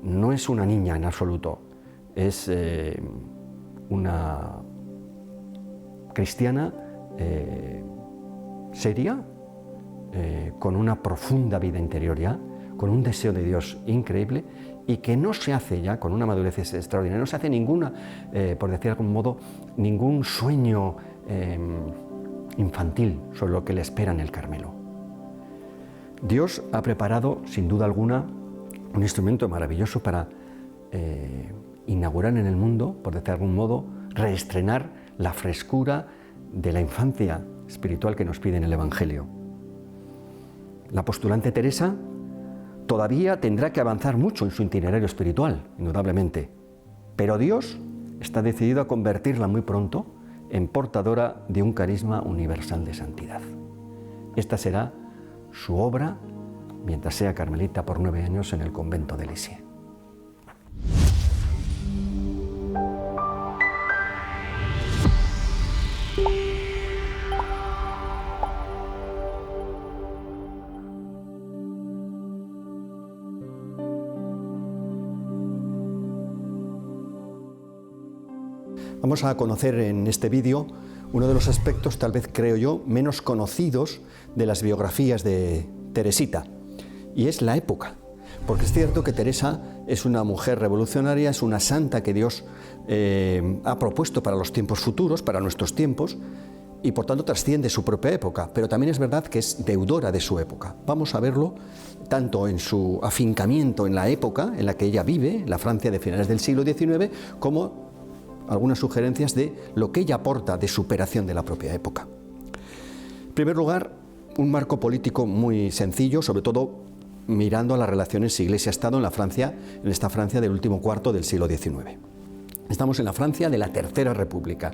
No es una niña en absoluto. Es una cristiana seria, con una profunda vida interior ya, con un deseo de Dios increíble, y que no se hace ya, con una madurez extraordinaria, no se hace ninguna, por decir de algún modo, ningún sueño infantil sobre lo que le espera en el Carmelo. Dios ha preparado, sin duda alguna, un instrumento maravilloso para inaugurar en el mundo, por decir de algún modo, reestrenar la frescura de la infancia espiritual que nos pide en el Evangelio. La postulante Teresa todavía tendrá que avanzar mucho en su itinerario espiritual, indudablemente, pero Dios está decidido a convertirla muy pronto en portadora de un carisma universal de santidad. Esta será su obra mientras sea carmelita por 9 años en el convento de Lisieux. Vamos a conocer en este vídeo uno de los aspectos, tal vez creo yo, menos conocidos de las biografías de Teresita, y es la época. Porque es cierto que Teresa es una mujer revolucionaria, es una santa que Dios ha propuesto para los tiempos futuros, para nuestros tiempos, y por tanto trasciende su propia época, pero también es verdad que es deudora de su época. Vamos a verlo tanto en su afincamiento en la época en la que ella vive, la Francia de finales del siglo XIX, como algunas sugerencias de lo que ella aporta de superación de la propia época. En primer lugar, un marco político muy sencillo, sobre todo mirando a las relaciones Iglesia-Estado en esta Francia del último cuarto del siglo XIX. Estamos en la Francia de la Tercera República.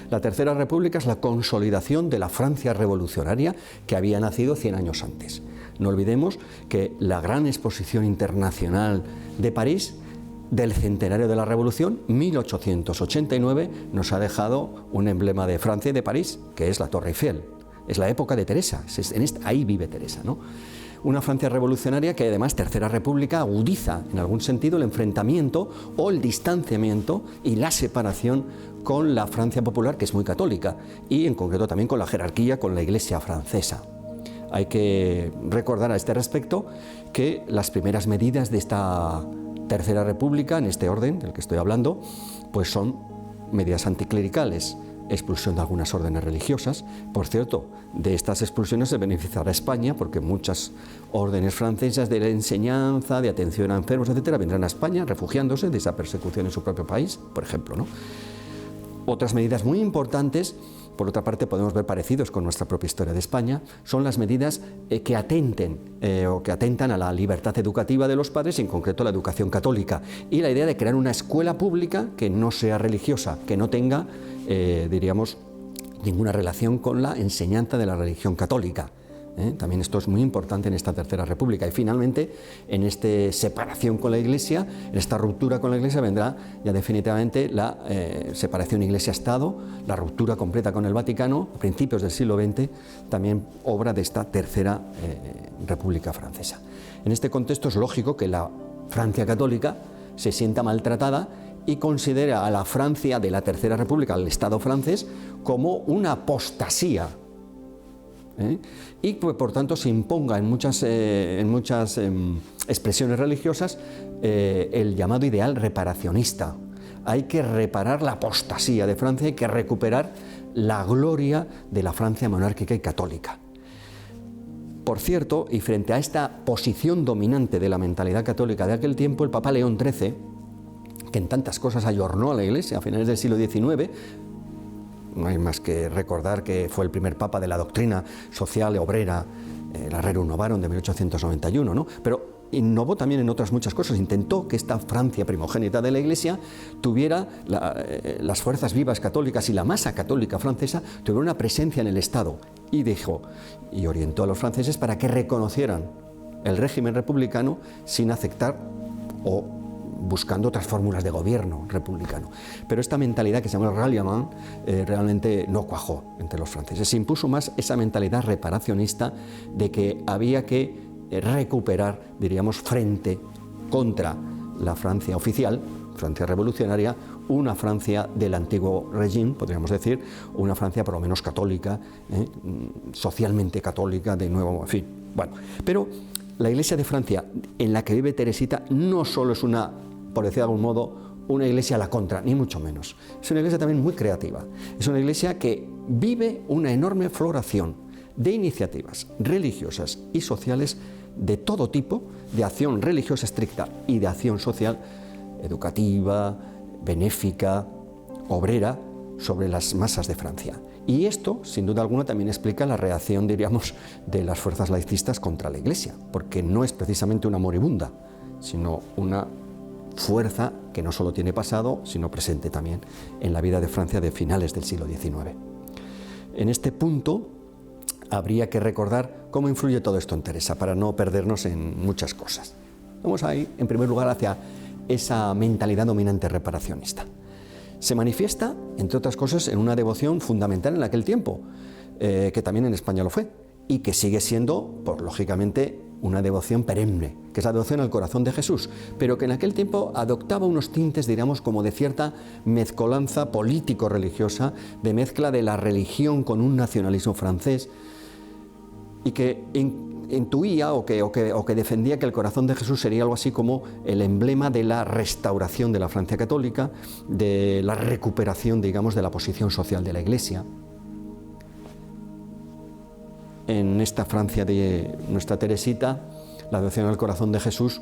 La Tercera República es la consolidación de la Francia revolucionaria que había nacido 100 años antes. No olvidemos que la gran exposición internacional de París del centenario de la Revolución, 1889, nos ha dejado un emblema de Francia y de París, que es la Torre Eiffel. Es la época de Teresa, ahí vive Teresa, ¿no? Una Francia revolucionaria que además, Tercera República, agudiza en algún sentido el enfrentamiento o el distanciamiento y la separación con la Francia popular, que es muy católica, y en concreto también con la jerarquía, con la Iglesia francesa. Hay que recordar a este respecto que las primeras medidas de esta Tercera República, en este orden del que estoy hablando, pues son medidas anticlericales, expulsión de algunas órdenes religiosas. Por cierto, de estas expulsiones se beneficiará España, porque muchas órdenes francesas de la enseñanza, de atención a enfermos, etcétera, vendrán a España refugiándose de esa persecución en su propio país, por ejemplo, ¿no? Otras medidas muy importantes, por otra parte, podemos ver parecidos con nuestra propia historia de España, son las medidas que atentan a la libertad educativa de los padres, y en concreto la educación católica, y la idea de crear una escuela pública que no sea religiosa, que no tenga, diríamos, ninguna relación con la enseñanza de la religión católica. También esto es muy importante en esta Tercera República. Y finalmente, en esta separación con la Iglesia, en esta ruptura con la Iglesia, vendrá ya definitivamente la separación Iglesia-Estado, la ruptura completa con el Vaticano, a principios del siglo XX, también obra de esta Tercera República Francesa. En este contexto es lógico que la Francia católica se sienta maltratada y considera a la Francia de la Tercera República, al Estado francés, como una apostasía, y que por tanto se imponga en muchas expresiones religiosas el llamado ideal reparacionista. Hay que reparar la apostasía de Francia, hay que recuperar la gloria de la Francia monárquica y católica. Por cierto, y frente a esta posición dominante de la mentalidad católica de aquel tiempo, el Papa León XIII, que en tantas cosas ayornó a la Iglesia a finales del siglo XIX, no hay más que recordar que fue el primer papa de la doctrina social y obrera, la Rerum Novarum de 1891, ¿no? Pero innovó también en otras muchas cosas. Intentó que esta Francia primogénita de la Iglesia tuviera las fuerzas vivas católicas y la masa católica francesa tuviera una presencia en el Estado, y orientó a los franceses para que reconocieran el régimen republicano sin aceptar o buscando otras fórmulas de gobierno republicano. Pero esta mentalidad que se llama ralliement realmente no cuajó entre los franceses. Se impuso más esa mentalidad reparacionista de que había que recuperar, diríamos, frente contra la Francia oficial, Francia revolucionaria, una Francia del antiguo régimen, podríamos decir, una Francia por lo menos católica, socialmente católica, de nuevo, en fin. Bueno, pero la Iglesia de Francia en la que vive Teresita no solo es una, por decir de algún modo, una iglesia a la contra, ni mucho menos. Es una iglesia también muy creativa. Es una iglesia que vive una enorme floración de iniciativas religiosas y sociales de todo tipo, de acción religiosa estricta y de acción social, educativa, benéfica, obrera, sobre las masas de Francia. Y esto, sin duda alguna, también explica la reacción, diríamos, de las fuerzas laicistas contra la Iglesia, porque no es precisamente una moribunda, sino una fuerza que no solo tiene pasado, sino presente también en la vida de Francia de finales del siglo XIX. En este punto habría que recordar cómo influye todo esto en Teresa, para no perdernos en muchas cosas. Vamos a ir, en primer lugar, hacia esa mentalidad dominante reparacionista. Se manifiesta, entre otras cosas, en una devoción fundamental en aquel tiempo, que también en España lo fue, y que sigue siendo, lógicamente, una devoción perenne, que es la devoción al corazón de Jesús, pero que en aquel tiempo adoptaba unos tintes, diríamos, como de cierta mezcolanza político-religiosa, de mezcla de la religión con un nacionalismo francés, y que intuía o que defendía que el corazón de Jesús sería algo así como el emblema de la restauración de la Francia católica, de la recuperación, digamos, de la posición social de la Iglesia. En esta Francia de nuestra Teresita, La devoción al corazón de Jesús,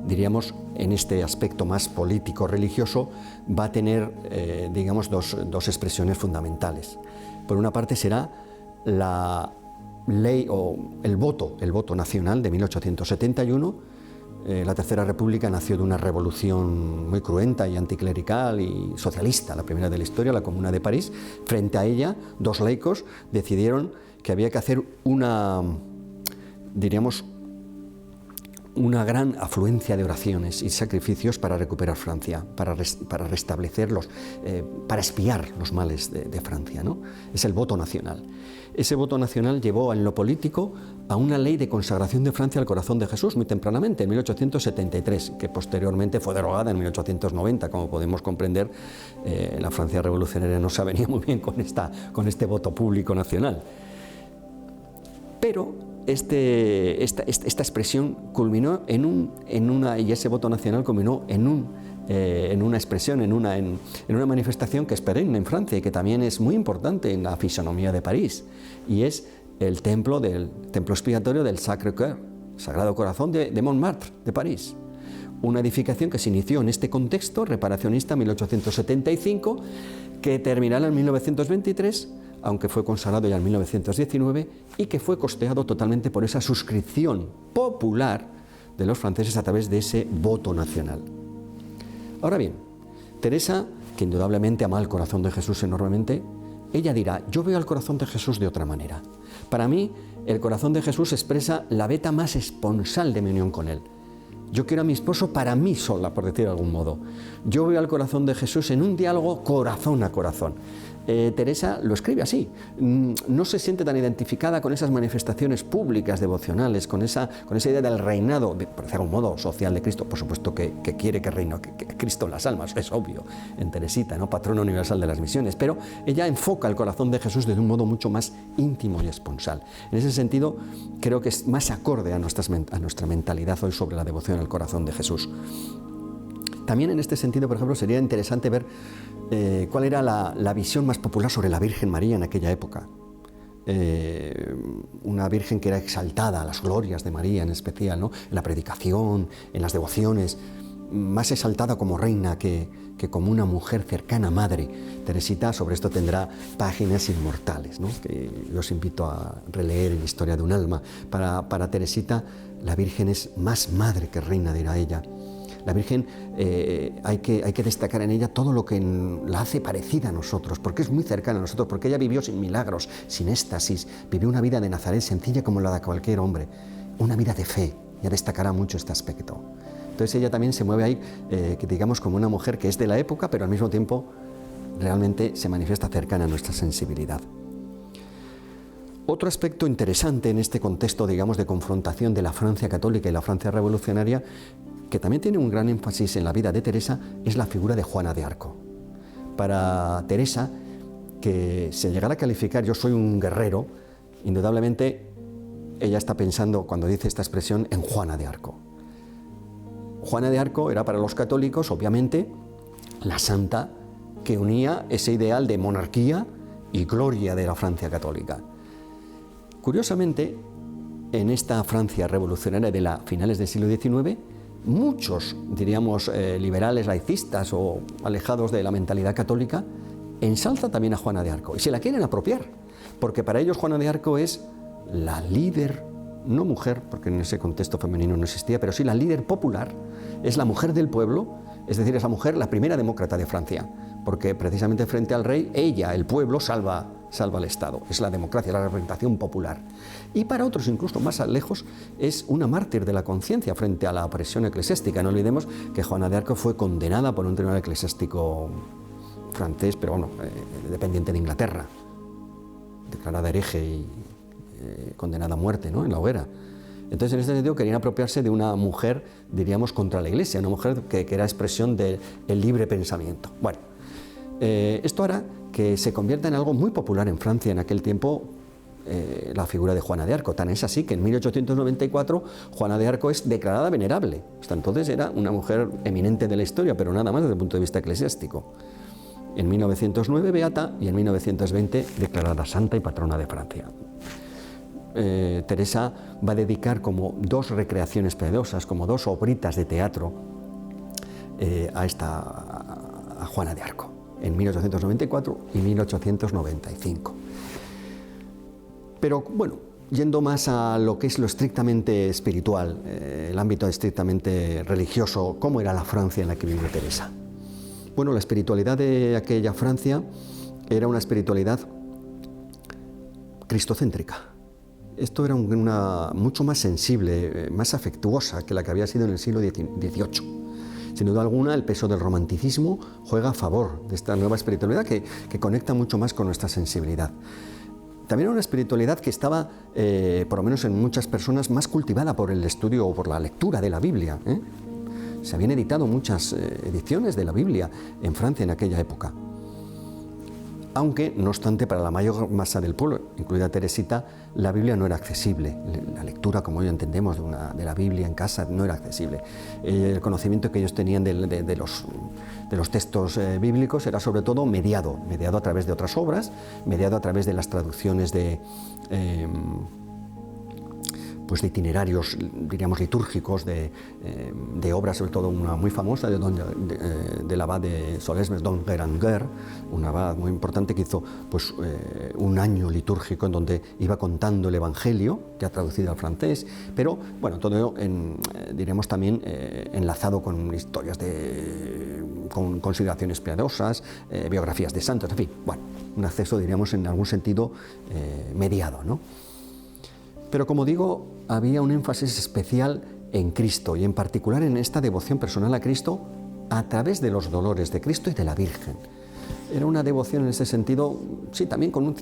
diríamos, en este aspecto más político-religioso, va a tener, digamos, dos expresiones fundamentales. Por una parte será la ley o el voto nacional de 1871. La Tercera República nació de una revolución muy cruenta y anticlerical y socialista, la primera de la historia, la Comuna de París. Frente a ella, dos laicos decidieron que había que hacer una gran afluencia de oraciones y sacrificios para recuperar Francia, para restablecerlos, para expiar los males de Francia, ¿no? Es el voto nacional. Ese voto nacional llevó en lo político a una ley de consagración de Francia al corazón de Jesús muy tempranamente, en 1873, que posteriormente fue derogada en 1890. Como podemos comprender, la Francia revolucionaria no se avenía muy bien con este voto público nacional. Pero esta expresión culminó y ese voto nacional culminó en una expresión, en una manifestación que es perenne en Francia y que también es muy importante en la fisonomía de París, y es el templo expiatorio del Sacré-Cœur, Sagrado Corazón de Montmartre, de París. Una edificación que se inició en este contexto reparacionista en 1875, que terminará en 1923, aunque fue consagrado ya en 1919, y que fue costeado totalmente por esa suscripción popular de los franceses a través de ese voto nacional. Ahora bien, Teresa, que indudablemente ama el corazón de Jesús enormemente, ella dirá: yo veo al corazón de Jesús de otra manera. Para mí, el corazón de Jesús expresa la veta más esponsal de mi unión con Él. Yo quiero a mi esposo para mí sola, por decir de algún modo. Yo veo al corazón de Jesús en un diálogo corazón a corazón. Teresa lo escribe así. No se siente tan identificada con esas manifestaciones públicas devocionales, con esa idea del reinado, por decir de algún modo, social de Cristo. Por supuesto que quiere que reine Cristo en las almas, es obvio, en Teresita, ¿no? Patrona universal de las misiones. Pero ella enfoca el corazón de Jesús de un modo mucho más íntimo y esponsal. En ese sentido, creo que es más acorde a nuestra mentalidad hoy sobre la devoción al corazón de Jesús. También en este sentido, por ejemplo, sería interesante ver cuál era la visión más popular sobre la Virgen María en aquella época. Una Virgen que era exaltada, las glorias de María en especial, ¿no? En la predicación, en las devociones, más exaltada como reina que como una mujer cercana, madre. Teresita sobre esto tendrá páginas inmortales, ¿no? Que yo os invito a releer en Historia de un alma. Para Teresita, la Virgen es más madre que reina, dirá ella. La Virgen, hay que destacar en ella todo lo que la hace parecida a nosotros, porque es muy cercana a nosotros, porque ella vivió sin milagros, sin éxtasis, vivió una vida de Nazaret sencilla como la de cualquier hombre, una vida de fe. Ya destacará mucho este aspecto. Entonces ella también se mueve ahí, digamos, como una mujer que es de la época, pero al mismo tiempo realmente se manifiesta cercana a nuestra sensibilidad. Otro aspecto interesante en este contexto, digamos, de confrontación de la Francia católica y la Francia revolucionaria, que también tiene un gran énfasis en la vida de Teresa, es la figura de Juana de Arco. Para Teresa, que se llegara a calificar yo soy un guerrero, indudablemente ella está pensando, cuando dice esta expresión, en Juana de Arco. Juana de Arco era para los católicos, obviamente, la santa que unía ese ideal de monarquía y gloria de la Francia católica. Curiosamente, en esta Francia revolucionaria de finales del siglo XIX, muchos, diríamos, liberales, laicistas o alejados de la mentalidad católica, ensalzan también a Juana de Arco y se la quieren apropiar, porque para ellos Juana de Arco es la líder, no mujer, porque en ese contexto femenino no existía, pero sí la líder popular, es la mujer del pueblo, es decir, es la mujer, la primera demócrata de Francia, porque precisamente frente al rey, ella, el pueblo, salva al Estado, es la democracia, la representación popular. Y para otros, incluso más lejos, es una mártir de la conciencia frente a la opresión eclesiástica. No olvidemos que Juana de Arco fue condenada por un tribunal eclesiástico francés, pero bueno, dependiente de Inglaterra, declarada hereje y condenada a muerte, ¿no?, en la hoguera. Entonces, en este sentido, querían apropiarse de una mujer, diríamos, contra la Iglesia, una mujer que era expresión del libre pensamiento. Bueno, esto hará que se convierta en algo muy popular en Francia en aquel tiempo, la figura de Juana de Arco. Tan es así que en 1894 Juana de Arco es declarada venerable. Hasta entonces era una mujer eminente de la historia, pero nada más desde el punto de vista eclesiástico. En 1909 beata y en 1920 declarada santa y patrona de Francia. Teresa va a dedicar como 2 recreaciones piadosas, como 2 obritas de teatro a Juana de Arco, en 1894 y 1895. Pero bueno, yendo más a lo que es lo estrictamente espiritual, el ámbito estrictamente religioso, ¿cómo era la Francia en la que vivió Teresa? Bueno, la espiritualidad de aquella Francia era una espiritualidad cristocéntrica. Esto era mucho más sensible, más afectuosa que la que había sido en el siglo XVIII. Sin duda alguna, el peso del romanticismo juega a favor de esta nueva espiritualidad que conecta mucho más con nuestra sensibilidad. También era una espiritualidad que estaba, por lo menos en muchas personas, más cultivada por el estudio o por la lectura de la Biblia. Se habían editado muchas ediciones de la Biblia en Francia en aquella época. Aunque, no obstante, para la mayor masa del pueblo, incluida Teresita, la Biblia no era accesible. La lectura, como hoy entendemos, de la Biblia en casa no era accesible. El conocimiento que ellos tenían de los textos bíblicos era sobre todo mediado a través de otras obras, mediado a través de las traducciones de itinerarios, diríamos, litúrgicos, de obras, sobre todo una muy famosa del abad de Solesmes, Don Guéranger, un abad muy importante que hizo un año litúrgico en donde iba contando el Evangelio, ya traducido al francés, pero bueno, todo diremos también enlazado con historias con consideraciones piadosas, biografías de santos, en fin, bueno, un acceso, diríamos, en algún sentido mediado, ¿no? Pero como digo, había un énfasis especial en Cristo y en particular en esta devoción personal a Cristo a través de los dolores de Cristo y de la Virgen. Era una devoción en ese sentido, sí, también con un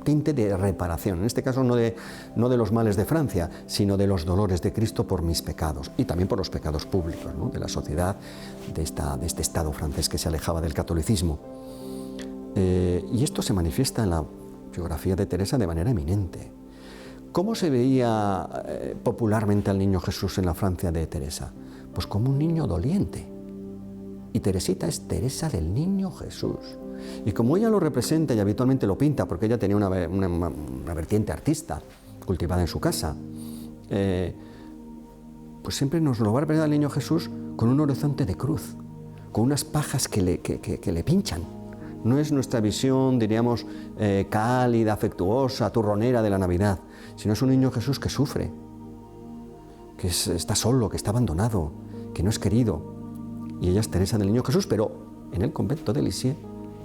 tinte de reparación, en este caso no de los males de Francia, sino de los dolores de Cristo por mis pecados y también por los pecados públicos, ¿no?, de la sociedad, de este Estado francés que se alejaba del catolicismo. Y esto se manifiesta en la biografía de Teresa de manera eminente. ¿Cómo se veía popularmente al niño Jesús en la Francia de Teresa? Pues como un niño doliente. Y Teresita es Teresa del Niño Jesús. Y como ella lo representa y habitualmente lo pinta, porque ella tenía una vertiente artista cultivada en su casa, pues siempre nos lo va a representar al niño Jesús con un horizonte de cruz, con unas pajas que le pinchan. No es nuestra visión, diríamos, cálida, afectuosa, turronera de la Navidad, sino es un niño Jesús que sufre, que está solo, que está abandonado, que no es querido. Y ella es Teresa del Niño Jesús, pero en el convento de Lisieux,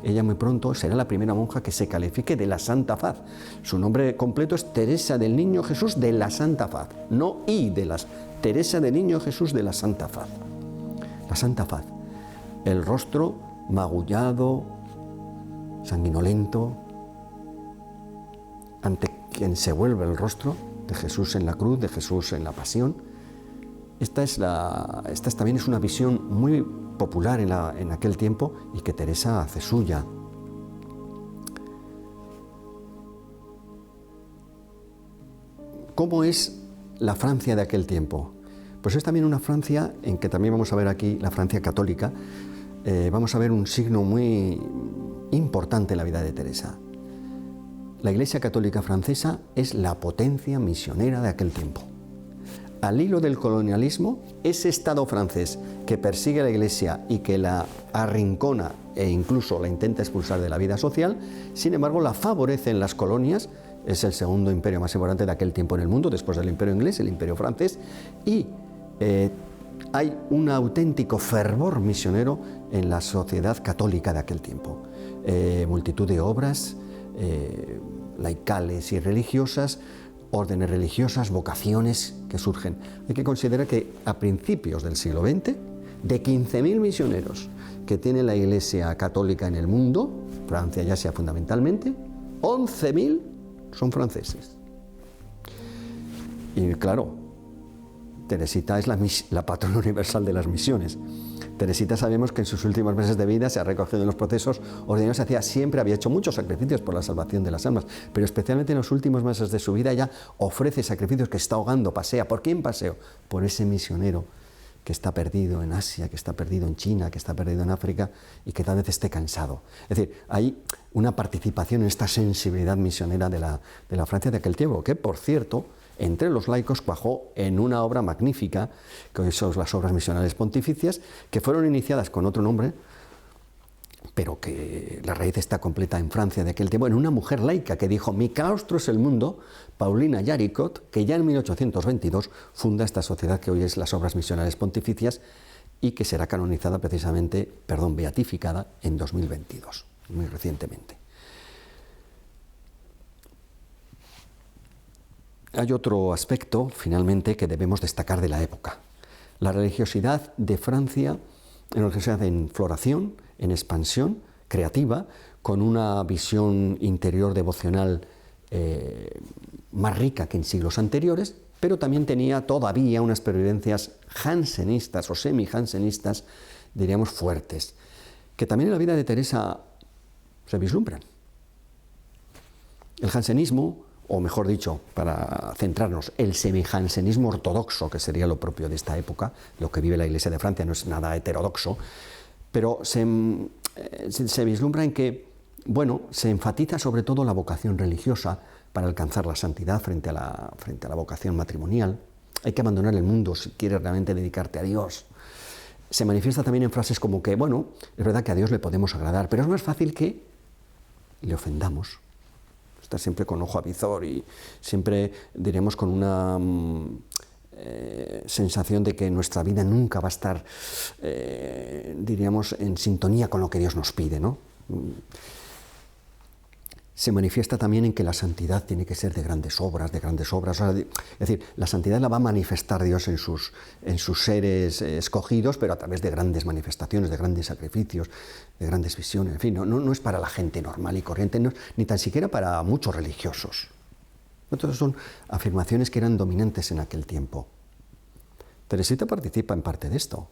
ella muy pronto será la primera monja que se califique de la Santa Faz. Su nombre completo es Teresa del Niño Jesús de la Santa Faz, no Teresa del Niño Jesús de la Santa Faz. La Santa Faz, el rostro magullado, sanguinolento, ante quien se vuelve el rostro de Jesús en la cruz, de Jesús en la pasión. Esta también es una visión muy popular en aquel tiempo y que Teresa hace suya. ¿Cómo es la Francia de aquel tiempo? Pues es también una Francia en que también vamos a ver aquí la Francia católica. Vamos a ver un signo muy importante en la vida de Teresa. La Iglesia Católica francesa es la potencia misionera de aquel tiempo. Al hilo del colonialismo, ese Estado francés que persigue a la Iglesia y que la arrincona e incluso la intenta expulsar de la vida social, sin embargo la favorece en las colonias. Es el segundo imperio más importante de aquel tiempo en el mundo, después del imperio inglés, el imperio francés, y hay un auténtico fervor misionero en la sociedad católica de aquel tiempo. Multitud de obras laicales y religiosas, órdenes religiosas, vocaciones que surgen. Hay que considerar que a principios del siglo XX, de 15.000 misioneros que tiene la Iglesia Católica en el mundo, Francia ya sea fundamentalmente, 11.000 son franceses. Y claro, Teresita es la patrona universal de las misiones. Teresita sabemos que en sus últimos meses de vida se ha recogido en los procesos ordinarios, había hecho muchos sacrificios por la salvación de las almas, pero especialmente en los últimos meses de su vida ella ofrece sacrificios, que está ahogando, pasea. ¿Por quién paseo? Por ese misionero que está perdido en Asia, que está perdido en China, que está perdido en África y que tal vez esté cansado. Es decir, hay una participación en esta sensibilidad misionera de la Francia de aquel tiempo, que por cierto, entre los laicos cuajó en una obra magnífica, que son las obras misionales pontificias, que fueron iniciadas con otro nombre, pero que la raíz está completa en Francia de aquel tiempo, en una mujer laica que dijo: mi claustro es el mundo, Paulina Jaricot, que ya en 1822 funda esta sociedad que hoy es las Obras Misionales Pontificias y que será canonizada precisamente, beatificada en 2022, muy recientemente. Hay otro aspecto, finalmente, que debemos destacar de la época. La religiosidad de Francia, una religiosidad en floración, en expansión, creativa, con una visión interior devocional más rica que en siglos anteriores, pero también tenía todavía unas pervivencias jansenistas o semi-jansenistas, diríamos, fuertes, que también en la vida de Teresa se vislumbran. El jansenismo, o mejor dicho, para centrarnos, el semi-jansenismo ortodoxo, que sería lo propio de esta época, lo que vive la Iglesia de Francia no es nada heterodoxo, pero se vislumbra en que, bueno, se enfatiza sobre todo la vocación religiosa para alcanzar la santidad frente a la vocación matrimonial. Hay que abandonar el mundo si quieres realmente dedicarte a Dios. Se manifiesta también en frases como que, bueno, es verdad que a Dios le podemos agradar, pero es más fácil que le ofendamos. Estar siempre con ojo avizor y siempre, diremos, con una sensación de que nuestra vida nunca va a estar, diríamos, en sintonía con lo que Dios nos pide, ¿no? Se manifiesta también en que la santidad tiene que ser de grandes obras. O sea, es decir, la santidad la va a manifestar Dios en sus seres escogidos, pero a través de grandes manifestaciones, de grandes sacrificios, de grandes visiones. En fin, no es para la gente normal y corriente, ni tan siquiera para muchos religiosos. Entonces son afirmaciones que eran dominantes en aquel tiempo. Teresita participa en parte de esto.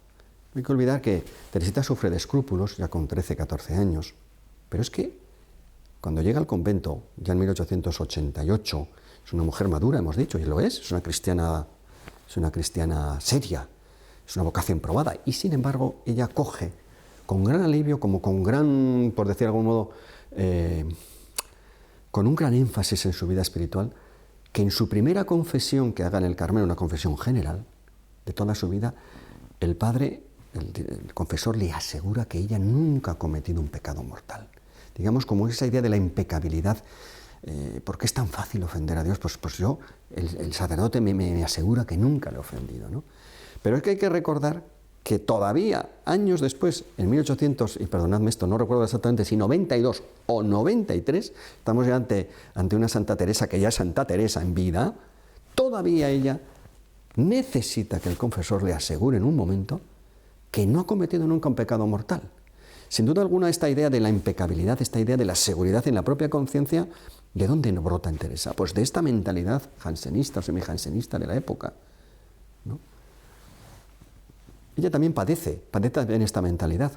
No hay que olvidar que Teresita sufre de escrúpulos ya con 13, 14 años, pero es que cuando llega al convento, ya en 1888, es una mujer madura, hemos dicho, y lo es una cristiana seria, es una vocación probada, y sin embargo ella acoge con gran alivio, como con gran, por decir de algún modo, con un gran énfasis en su vida espiritual, que en su primera confesión que haga en el Carmelo, una confesión general de toda su vida, el padre, el confesor, le asegura que ella nunca ha cometido un pecado mortal. Digamos, como esa idea de la impecabilidad. ¿Por qué es tan fácil ofender a Dios? Pues yo, el sacerdote me asegura que nunca le he ofendido, ¿no? Pero es que hay que recordar que todavía, años después, en 1800, y perdonadme esto, no recuerdo exactamente si 92 o 93, estamos ya ante una Santa Teresa que ya es Santa Teresa en vida, todavía ella necesita que el confesor le asegure en un momento que no ha cometido nunca un pecado mortal. Sin duda alguna, esta idea de la impecabilidad, esta idea de la seguridad en la propia conciencia, ¿de dónde brota en Teresa? Pues de esta mentalidad jansenista o semi-jansenista de la época, ¿no? Ella también padece en esta mentalidad.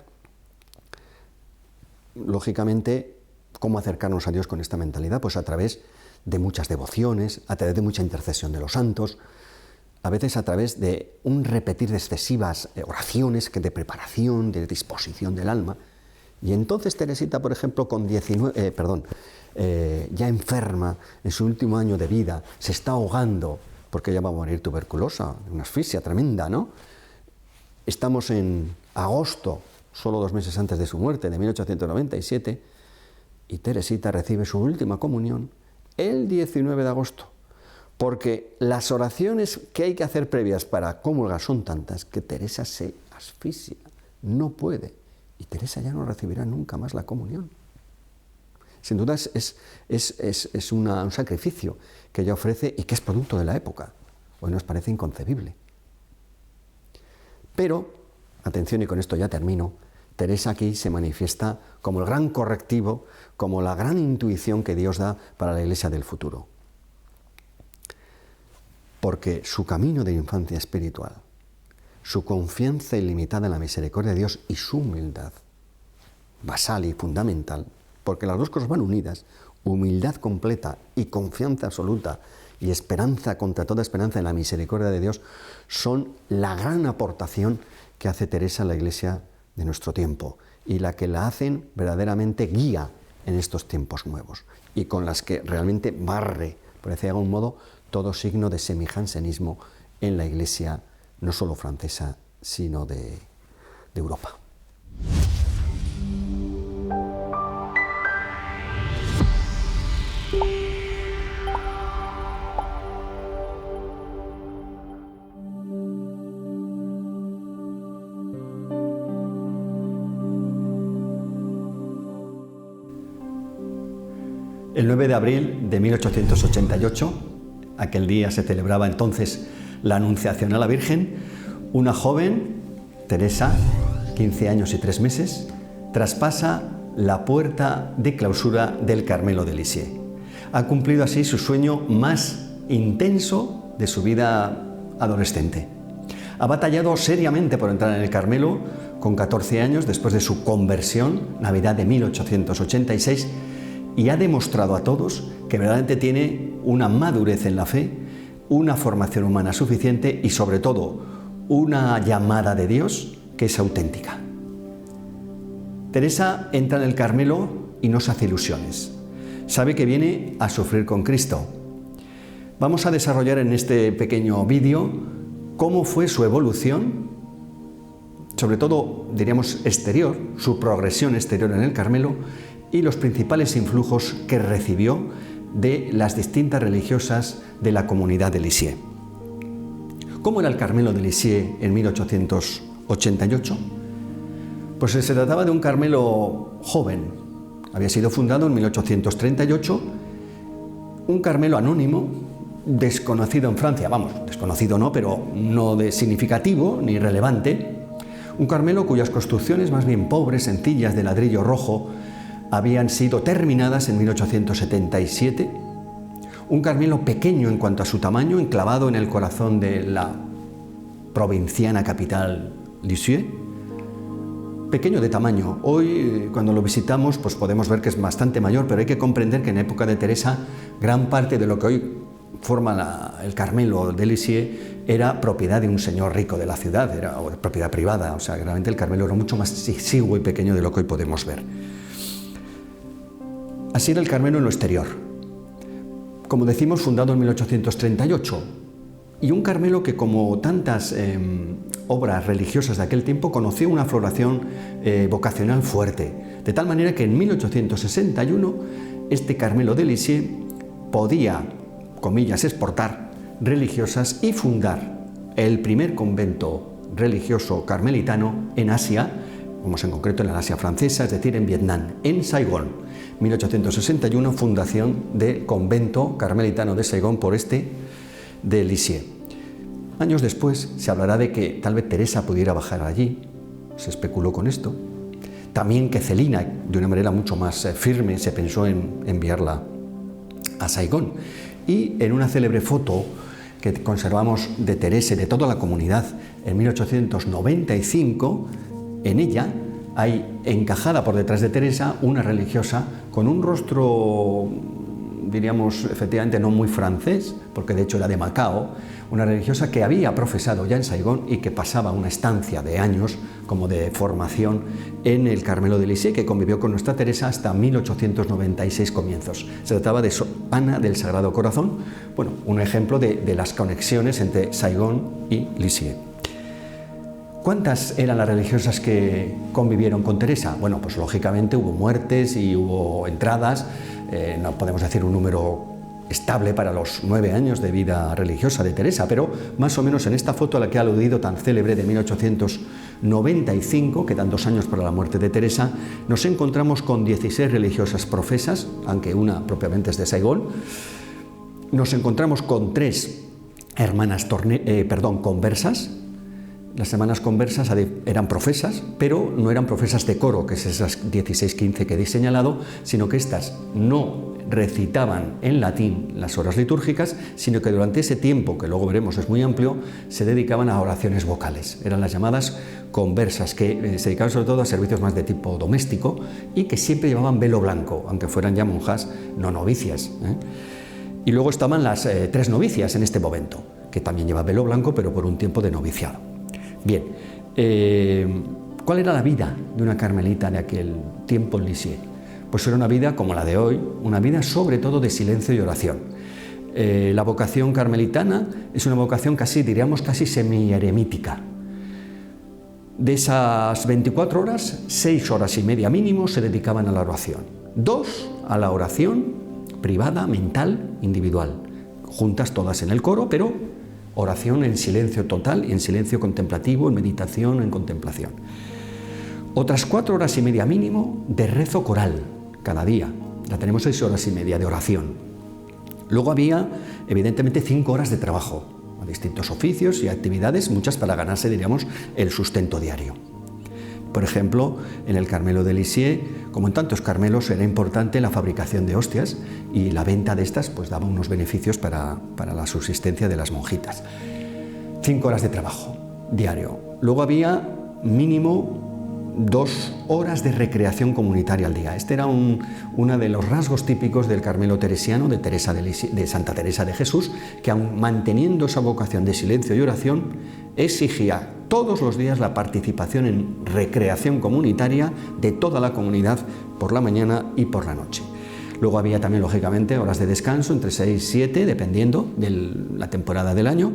Lógicamente, ¿cómo acercarnos a Dios con esta mentalidad? Pues a través de muchas devociones, a través de mucha intercesión de los santos, a veces a través de un repetir de excesivas oraciones de preparación, de disposición del alma. Y entonces Teresita, por ejemplo, con ya enferma, en su último año de vida, se está ahogando, porque ella va a morir tuberculosa, una asfixia tremenda, ¿no? Estamos en agosto, solo 2 meses antes de su muerte, de 1897, y Teresita recibe su última comunión el 19 de agosto. Porque las oraciones que hay que hacer previas para comulgar son tantas que Teresa se asfixia, no puede, y Teresa ya no recibirá nunca más la comunión. Sin duda es un sacrificio que ella ofrece y que es producto de la época. Hoy nos parece inconcebible. Pero, atención, y con esto ya termino, Teresa aquí se manifiesta como el gran correctivo, como la gran intuición que Dios da para la Iglesia del futuro. Porque su camino de infancia espiritual, su confianza ilimitada en la misericordia de Dios y su humildad, basal y fundamental, porque las dos cosas van unidas, humildad completa y confianza absoluta, y esperanza contra toda esperanza en la misericordia de Dios son la gran aportación que hace Teresa a la Iglesia de nuestro tiempo y la que la hacen verdaderamente guía en estos tiempos nuevos y con las que realmente barre, por decir de algún modo, todo signo de semijansenismo en la Iglesia no solo francesa, sino de Europa. El 9 de abril de 1888, aquel día se celebraba entonces la Anunciación a la Virgen, una joven, Teresa, 15 años y 3 meses, traspasa la puerta de clausura del Carmelo de Lisieux. Ha cumplido así su sueño más intenso de su vida adolescente. Ha batallado seriamente por entrar en el Carmelo con 14 años después de su conversión, Navidad de 1886, y ha demostrado a todos que verdaderamente tiene una madurez en la fe, una formación humana suficiente y sobre todo una llamada de Dios que es auténtica. Teresa entra en el Carmelo y no se hace ilusiones. Sabe que viene a sufrir con Cristo. Vamos a desarrollar en este pequeño vídeo cómo fue su evolución, sobre todo, diríamos, exterior, su progresión exterior en el Carmelo y los principales influjos que recibió de las distintas religiosas de la comunidad de Lisieux. ¿Cómo era el Carmelo de Lisieux en 1888? Pues se trataba de un Carmelo joven. Había sido fundado en 1838, un Carmelo anónimo, desconocido en Francia, vamos, desconocido no, pero no de significativo ni relevante. Un Carmelo cuyas construcciones, más bien pobres, sencillas, de ladrillo rojo, habían sido terminadas en 1877. Un Carmelo pequeño en cuanto a su tamaño, enclavado en el corazón de la provinciana capital Lisieux. Pequeño de tamaño. Hoy, cuando lo visitamos, pues podemos ver que es bastante mayor, pero hay que comprender que en época de Teresa, gran parte de lo que hoy forma el Carmelo de Lisieux era propiedad de un señor rico de la ciudad, era propiedad privada. O sea, realmente el Carmelo era mucho más exiguo y pequeño de lo que hoy podemos ver. Así era el Carmelo en lo exterior. Como decimos, fundado en 1838. Y un Carmelo que, como tantas obras religiosas de aquel tiempo, conoció una floración vocacional fuerte. De tal manera que en 1861 este Carmelo de Lisieux podía, comillas, exportar religiosas y fundar el primer convento religioso carmelitano en Asia, vamos en concreto en la Asia francesa, es decir, en Vietnam, en Saigón. 1861, fundación del convento carmelitano de Saigón por de Lisieux. Años después se hablará de que tal vez Teresa pudiera bajar allí, se especuló con esto. También que Celina, de una manera mucho más firme, se pensó en enviarla a Saigón. Y en una célebre foto que conservamos de Teresa y de toda la comunidad en 1895, en ella hay encajada por detrás de Teresa una religiosa con un rostro, diríamos, efectivamente no muy francés, porque de hecho era de Macao, una religiosa que había profesado ya en Saigón y que pasaba una estancia de años como de formación en el Carmelo de Lisieux, que convivió con nuestra Teresa hasta 1896 comienzos. Se trataba de Ana del Sagrado Corazón, bueno, un ejemplo de las conexiones entre Saigón y Lisieux. ¿Cuántas eran las religiosas que convivieron con Teresa? Bueno, pues lógicamente hubo muertes y hubo entradas, no podemos decir un número estable para los 9 años de vida religiosa de Teresa, pero más o menos en esta foto a la que he aludido, tan célebre, de 1895, quedan 2 años para la muerte de Teresa, nos encontramos con 16 religiosas profesas, aunque una propiamente es de Saigón. Nos encontramos con 3 hermanas conversas. Las hermanas conversas eran profesas, pero no eran profesas de coro, que es esas 16-15 que he señalado, sino que estas no recitaban en latín las horas litúrgicas, sino que durante ese tiempo, que luego veremos es muy amplio, se dedicaban a oraciones vocales. Eran las llamadas conversas, que se dedicaban sobre todo a servicios más de tipo doméstico y que siempre llevaban velo blanco, aunque fueran ya monjas no novicias. Y luego estaban las 3 novicias en este momento, que también lleva velo blanco, pero por un tiempo de noviciado. Bien, ¿cuál era la vida de una carmelita de aquel tiempo en Lisieux? Pues era una vida como la de hoy, una vida sobre todo de silencio y oración. La vocación carmelitana es una vocación casi, diríamos, casi semi-eremítica. De esas 24 horas, 6 horas y media mínimo se dedicaban a la oración. 2 a la oración privada, mental, individual. Juntas todas en el coro, pero oración en silencio total, en silencio contemplativo, en meditación, en contemplación. Otras 4 horas y media mínimo de rezo coral cada día. Ya tenemos 6 horas y media de oración. Luego había, evidentemente, 5 horas de trabajo, a distintos oficios y actividades, muchas para ganarse, diríamos, el sustento diario. Por ejemplo, en el Carmelo de Lisieux, como en tantos Carmelos, era importante la fabricación de hostias y la venta de estas pues daba unos beneficios para la subsistencia de las monjitas. 5 horas de trabajo diario. Luego había mínimo 2 horas de recreación comunitaria al día. Este era uno de los rasgos típicos del Carmelo teresiano, de Santa Teresa de Jesús, que aun manteniendo esa vocación de silencio y oración, exigía todos los días la participación en recreación comunitaria de toda la comunidad por la mañana y por la noche. Luego había también, lógicamente, horas de descanso, entre 6 y 7, dependiendo de la temporada del año,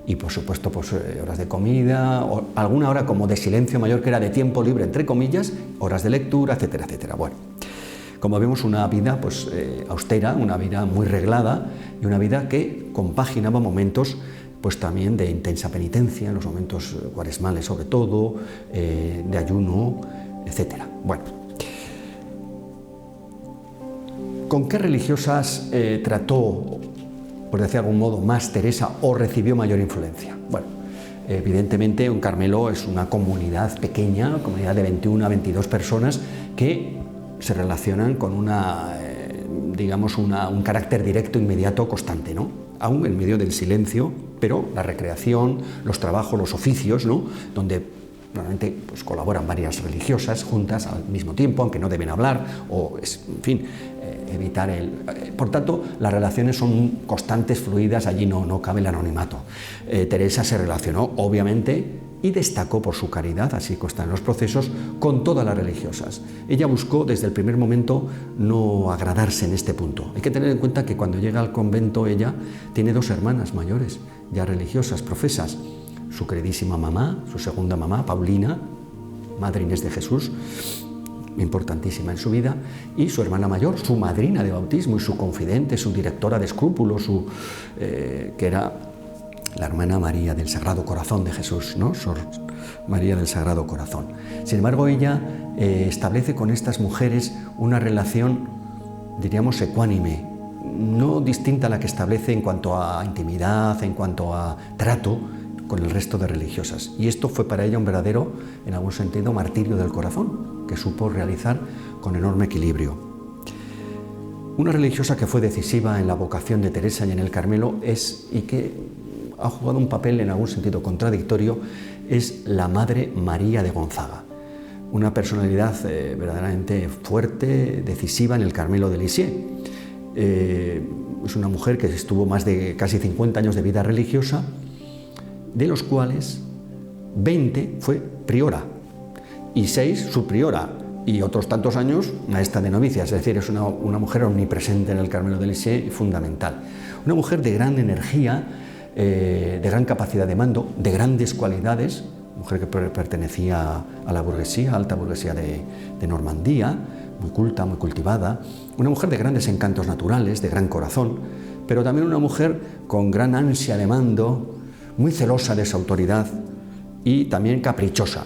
y por supuesto pues, horas de comida, o alguna hora como de silencio mayor, que era de tiempo libre, entre comillas, horas de lectura, etcétera, etcétera. Bueno, como vemos, una vida pues, austera, una vida muy reglada, y una vida que compaginaba momentos pues también de intensa penitencia, en los momentos cuaresmales sobre todo, de ayuno, etcétera. Bueno, ¿con qué religiosas trató, por decir de algún modo, más Teresa o recibió mayor influencia? Bueno, evidentemente un Carmelo es una comunidad pequeña, comunidad de 21 a 22 personas que se relacionan con digamos, un carácter directo, inmediato, constante, ¿no? Aún en medio del silencio, pero la recreación, los trabajos, los oficios, ¿no? Donde normalmente pues, colaboran varias religiosas juntas al mismo tiempo, aunque no deben hablar, o, en fin, evitar por tanto, las relaciones son constantes, fluidas, allí no cabe el anonimato. Teresa se relacionó, obviamente, y destacó por su caridad, así consta en los procesos, con todas las religiosas. Ella buscó desde el primer momento no agradarse en este punto. Hay que tener en cuenta que cuando llega al convento ella tiene 2 hermanas mayores, ya religiosas, profesas, su queridísima mamá, su segunda mamá, Paulina, Madre Inés de Jesús, importantísima en su vida, y su hermana mayor, su madrina de bautismo y su confidente, su directora de escrúpulos, que era la hermana María del Sagrado Corazón de Jesús, ¿no? Sor María del Sagrado Corazón. Sin embargo, ella establece con estas mujeres una relación, diríamos, ecuánime, no distinta a la que establece en cuanto a intimidad, en cuanto a trato con el resto de religiosas. Y esto fue para ella un verdadero, en algún sentido, martirio del corazón, que supo realizar con enorme equilibrio. Una religiosa que fue decisiva en la vocación de Teresa y en el Carmelo y que ha jugado un papel en algún sentido contradictorio, es la Madre María de Gonzaga, una personalidad verdaderamente fuerte, decisiva en el Carmelo de Lisieux. Es una mujer que estuvo más de casi 50 años de vida religiosa, de los cuales 20 fue priora y 6 subpriora y otros tantos años maestra de novicias, es decir, es una mujer omnipresente en el Carmelo de Lisieux y fundamental. Una mujer de gran energía, de gran capacidad de mando, de grandes cualidades, mujer que pertenecía a la burguesía, alta burguesía de Normandía, muy culta, muy cultivada, una mujer de grandes encantos naturales, de gran corazón, pero también una mujer con gran ansia de mando, muy celosa de su autoridad y también caprichosa.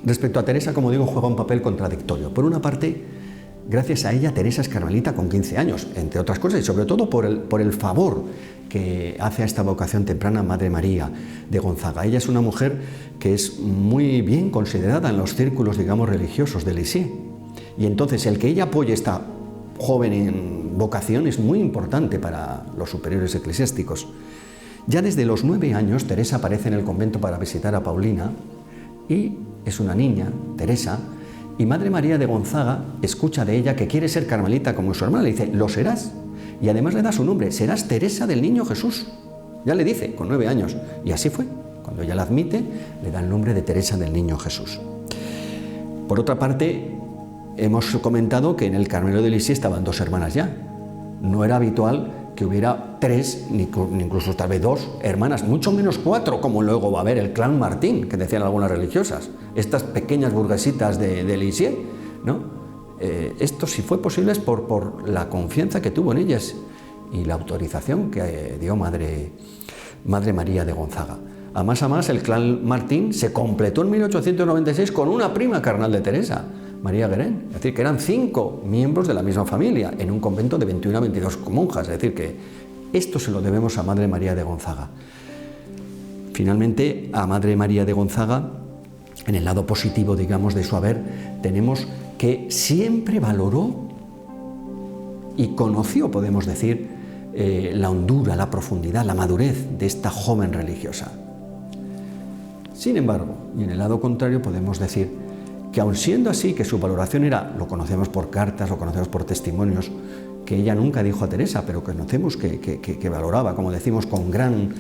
Respecto a Teresa, como digo, juega un papel contradictorio. Por una parte, gracias a ella, Teresa es carmelita con 15 años, entre otras cosas, y sobre todo por el favor que hace a esta vocación temprana Madre María de Gonzaga. Ella es una mujer que es muy bien considerada en los círculos, digamos, religiosos de Lisieux. Y entonces el que ella apoye esta joven en vocación es muy importante para los superiores eclesiásticos. Ya desde los 9 años, Teresa aparece en el convento para visitar a Paulina y es una niña, Teresa, y Madre María de Gonzaga escucha de ella que quiere ser carmelita como su hermana. Le dice, lo serás. y además le da su nombre, serás Teresa del Niño Jesús. Ya le dice, con 9 años, y así fue. Cuando ella la admite, le da el nombre de Teresa del Niño Jesús. Por otra parte, hemos comentado que en el Carmelo de Lisieux estaban 2 hermanas ya. No era habitual que hubiera 3, ni incluso tal vez 2 hermanas, mucho menos 4, como luego va a haber el clan Martín, que decían algunas religiosas. Estas pequeñas burguesitas de Lisieux, ¿no? Esto, si fue posible, es por la confianza que tuvo en ellas y la autorización que dio Madre María de Gonzaga. A más, el clan Martín se completó en 1896 con una prima carnal de Teresa, María Guérin. Es decir, que eran 5 miembros de la misma familia en un convento de 21 a 22 monjas. Es decir, que esto se lo debemos a Madre María de Gonzaga. Finalmente, a Madre María de Gonzaga, en el lado positivo, digamos, de su haber, tenemos que siempre valoró y conoció, podemos decir, la hondura, la profundidad, la madurez de esta joven religiosa. Sin embargo, y en el lado contrario, podemos decir que aun siendo así, que su valoración era, lo conocemos por cartas, lo conocemos por testimonios, que ella nunca dijo a Teresa, pero que conocemos que valoraba, como decimos, con gran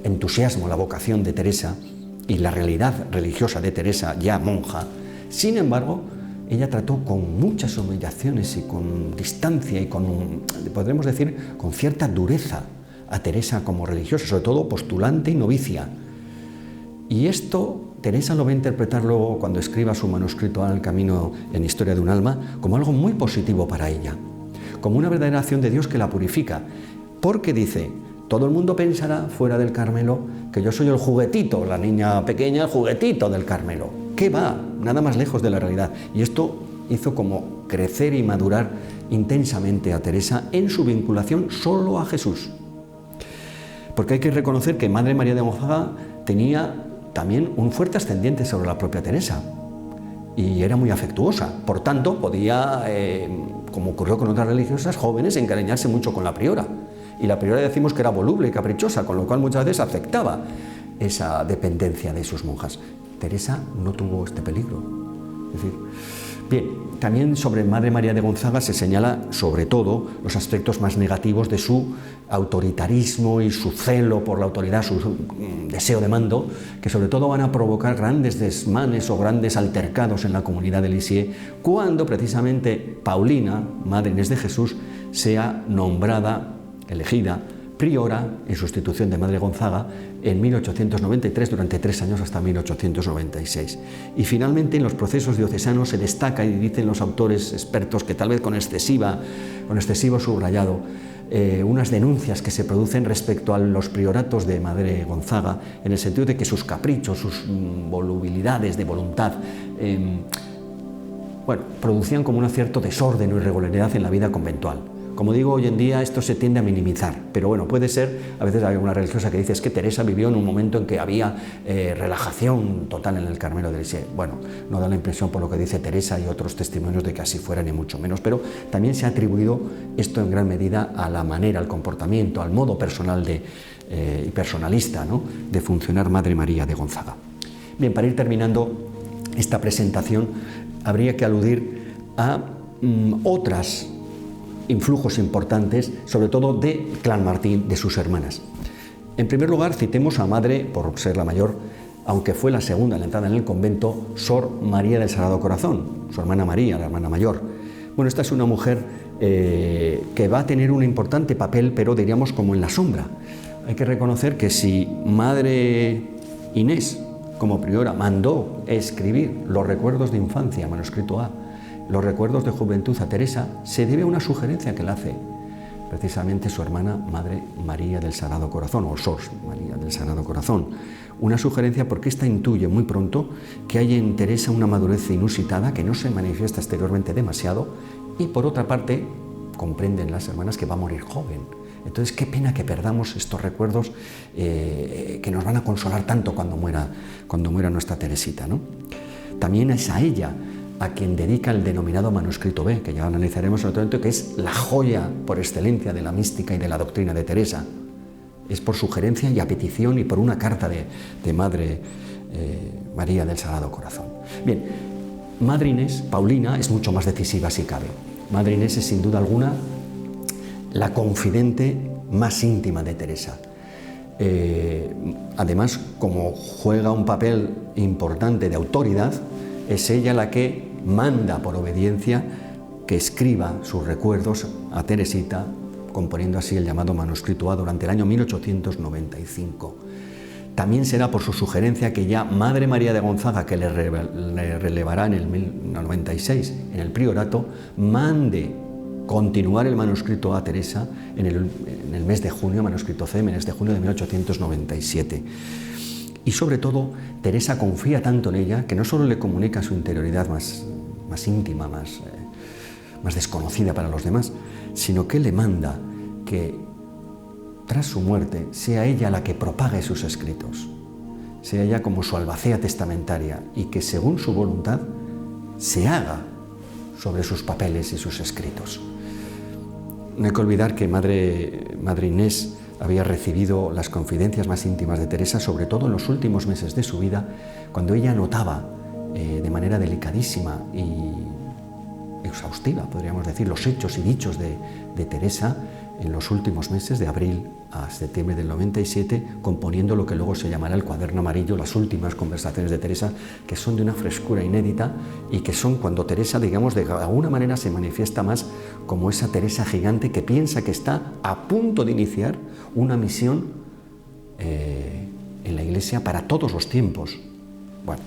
entusiasmo la vocación de Teresa y la realidad religiosa de Teresa, ya monja. Sin embargo, ella trató con muchas humillaciones y con distancia y podremos decir, con cierta dureza a Teresa como religiosa, sobre todo postulante y novicia. Y esto Teresa lo va a interpretar luego cuando escriba su manuscrito Al Camino en Historia de un alma como algo muy positivo para ella, como una verdadera acción de Dios que la purifica, porque dice, todo el mundo pensará fuera del Carmelo que yo soy el juguetito, la niña pequeña, el juguetito del Carmelo. ¿Qué va? Nada más lejos de la realidad. Y esto hizo como crecer y madurar intensamente a Teresa en su vinculación solo a Jesús. Porque hay que reconocer que Madre María de Gonzaga tenía también un fuerte ascendiente sobre la propia Teresa y era muy afectuosa. Por tanto, podía, como ocurrió con otras religiosas jóvenes, encariñarse mucho con la priora. Y la priora decimos que era voluble y caprichosa, con lo cual muchas veces aceptaba esa dependencia de sus monjas. Teresa no tuvo este peligro. Es decir, bien, también sobre Madre María de Gonzaga se señala sobre todo los aspectos más negativos de su autoritarismo y su celo por la autoridad, su deseo de mando, que sobre todo van a provocar grandes desmanes o grandes altercados en la comunidad de Lisieux, cuando precisamente Paulina, Madre Inés de Jesús, sea nombrada, elegida, priora en sustitución de Madre Gonzaga en 1893 durante 3 años hasta 1896. Y finalmente en los procesos diocesanos se destaca, y dicen los autores expertos que tal vez con excesivo subrayado, unas denuncias que se producen respecto a los prioratos de Madre Gonzaga, en el sentido de que sus caprichos, sus volubilidades de voluntad, producían como un cierto desorden o irregularidad en la vida conventual. Como digo, hoy en día esto se tiende a minimizar, pero bueno, puede ser, a veces hay una religiosa que dice es que Teresa vivió en un momento en que había relajación total en el Carmelo de Lisieux. Bueno, no da la impresión por lo que dice Teresa y otros testimonios de que así fuera, ni mucho menos, pero también se ha atribuido esto en gran medida a la manera, al comportamiento, al modo personal y personalista, ¿no?, de funcionar Madre María de Gonzaga. Bien, para ir terminando esta presentación, habría que aludir a otras influjos importantes, sobre todo de clan Martín, de sus hermanas. En primer lugar, citemos a Madre, por ser la mayor, aunque fue la segunda en la entrada en el convento, Sor María del Sagrado Corazón, su hermana María, la hermana mayor. Bueno, esta es una mujer que va a tener un importante papel, pero diríamos como en la sombra. Hay que reconocer que si Madre Inés, como priora, mandó escribir los recuerdos de infancia, manuscrito A, los recuerdos de juventud a Teresa, se debe a una sugerencia que le hace precisamente su hermana Madre María del Sagrado Corazón, o Sor María del Sagrado Corazón. Una sugerencia porque ésta intuye muy pronto que hay en Teresa una madurez inusitada que no se manifiesta exteriormente demasiado, y por otra parte comprenden las hermanas que va a morir joven. Entonces, qué pena que perdamos estos recuerdos que nos van a consolar tanto cuando muera nuestra Teresita, ¿no? También es a ella a quien dedica el denominado manuscrito B, que ya analizaremos en otro momento, que es la joya por excelencia de la mística y de la doctrina de Teresa. Es por sugerencia y a petición y por una carta de Madre María del Sagrado Corazón. Bien, Madre Inés, Paulina, es mucho más decisiva si cabe. Madre Inés es sin duda alguna la confidente más íntima de Teresa. Además, como juega un papel importante de autoridad, es ella la que manda por obediencia que escriba sus recuerdos a Teresita, componiendo así el llamado manuscrito A durante el año 1895. También será por su sugerencia que ya Madre María de Gonzaga, que le relevará en el 1096 en el priorato, mande continuar el manuscrito a Teresa en el mes de junio, manuscrito C, mes de junio de 1897. Y sobre todo, Teresa confía tanto en ella que no solo le comunica su interioridad más íntima, más desconocida para los demás, sino que le manda que tras su muerte sea ella la que propague sus escritos, sea ella como su albacea testamentaria y que según su voluntad se haga sobre sus papeles y sus escritos. No hay que olvidar que Madre Inés había recibido las confidencias más íntimas de Teresa, sobre todo en los últimos meses de su vida, cuando ella notaba de manera delicadísima y exhaustiva, podríamos decir, los hechos y dichos de Teresa en los últimos meses, de abril a septiembre del 97, componiendo lo que luego se llamará el Cuaderno Amarillo, las últimas conversaciones de Teresa, que son de una frescura inédita y que son cuando Teresa, digamos, de alguna manera se manifiesta más como esa Teresa gigante que piensa que está a punto de iniciar una misión en la Iglesia para todos los tiempos. Bueno,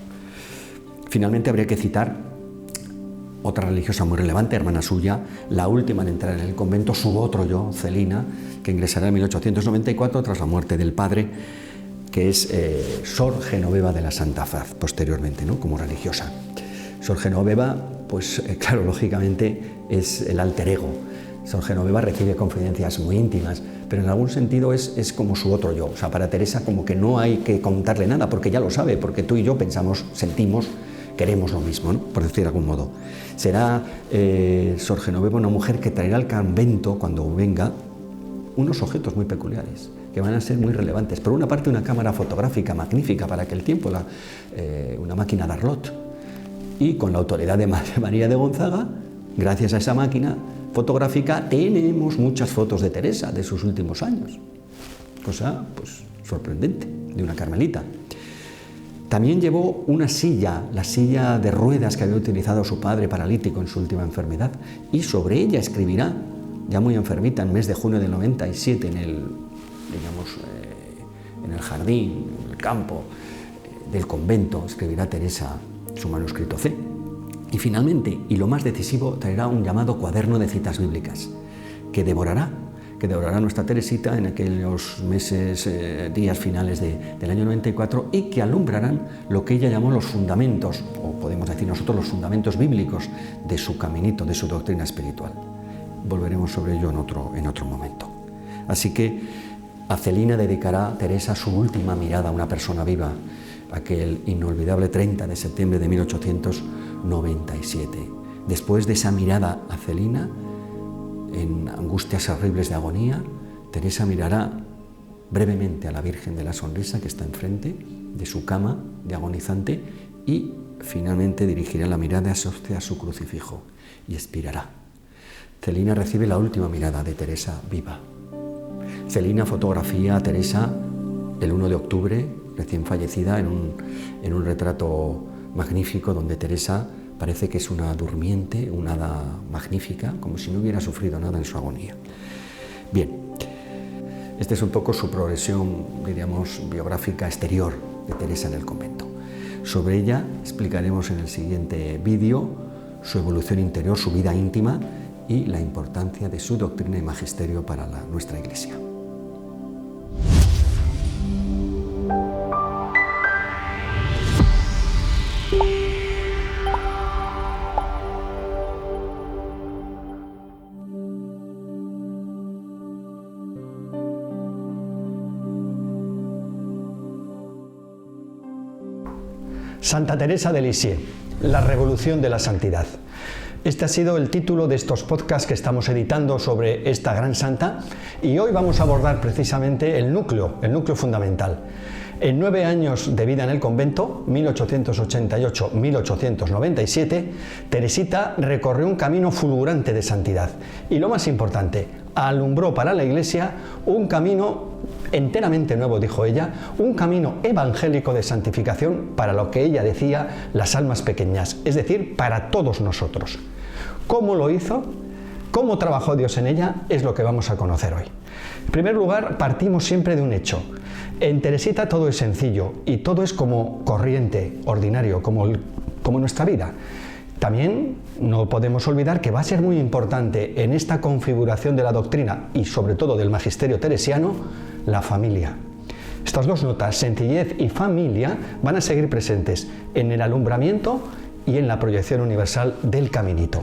finalmente habría que citar otra religiosa muy relevante, hermana suya, la última en entrar en el convento, su otro yo, Celina, que ingresará en 1894 tras la muerte del padre, que es Sor Genoveva de la Santa Faz, posteriormente, ¿no?, como religiosa. Sor Genoveva, pues claro, lógicamente es el alter ego. Sor Genoveva recibe confidencias muy íntimas, pero en algún sentido es como su otro yo. O sea, para Teresa como que no hay que contarle nada, porque ya lo sabe, porque tú y yo pensamos, sentimos, queremos lo mismo, ¿no?, por decir de algún modo. Será Sor Genoveva una mujer que traerá al convento, cuando venga, unos objetos muy peculiares, que van a ser muy relevantes. Por una parte, una cámara fotográfica magnífica para aquel tiempo, una máquina Darlot, y con la autoridad de María de Gonzaga, gracias a esa máquina fotográfica, tenemos muchas fotos de Teresa de sus últimos años. Cosa, pues, sorprendente, de una carmelita. También llevó una silla, la silla de ruedas que había utilizado su padre paralítico en su última enfermedad, y sobre ella escribirá, ya muy enfermita, en el mes de junio del 97, en el jardín, en el campo del convento, escribirá Teresa su manuscrito C. Y finalmente, y lo más decisivo, traerá un llamado cuaderno de citas bíblicas, que devorará nuestra Teresita en aquellos meses, días finales del año 94, y que alumbrarán lo que ella llamó los fundamentos, o podemos decir nosotros los fundamentos bíblicos de su caminito, de su doctrina espiritual. Volveremos sobre ello en otro momento. Así que a Celina dedicará Teresa su última mirada a una persona viva, aquel inolvidable 30 de septiembre de 1897. Después de esa mirada a Celina, en angustias horribles de agonía, Teresa mirará brevemente a la Virgen de la Sonrisa, que está enfrente de su cama de agonizante, y finalmente dirigirá la mirada hacia su crucifijo y expirará. Celina recibe la última mirada de Teresa viva. Celina fotografía a Teresa el 1 de octubre, recién fallecida, en un retrato magnífico donde Teresa parece que es una durmiente, una hada magnífica, como si no hubiera sufrido nada en su agonía. Bien, esta es un poco su progresión, diríamos, biográfica exterior de Teresa en el convento. Sobre ella explicaremos en el siguiente vídeo su evolución interior, su vida íntima y la importancia de su doctrina y magisterio para nuestra Iglesia. Santa Teresa de Lisieux, la revolución de la santidad. Este ha sido el título de estos podcasts que estamos editando sobre esta gran santa, y hoy vamos a abordar precisamente el núcleo fundamental. En 9 años de vida en el convento, 1888-1897, Teresita recorrió un camino fulgurante de santidad y, lo más importante, alumbró para la Iglesia un camino enteramente nuevo, dijo ella, un camino evangélico de santificación para lo que ella decía las almas pequeñas, es decir, para todos nosotros. ¿Cómo lo hizo? ¿Cómo trabajó Dios en ella? Es lo que vamos a conocer hoy. En primer lugar, partimos siempre de un hecho. En Teresita todo es sencillo y todo es como corriente, ordinario, como nuestra vida. También no podemos olvidar que va a ser muy importante en esta configuración de la doctrina y sobre todo del magisterio teresiano, la familia. Estas dos notas, sencillez y familia, van a seguir presentes en el alumbramiento y en la proyección universal del caminito.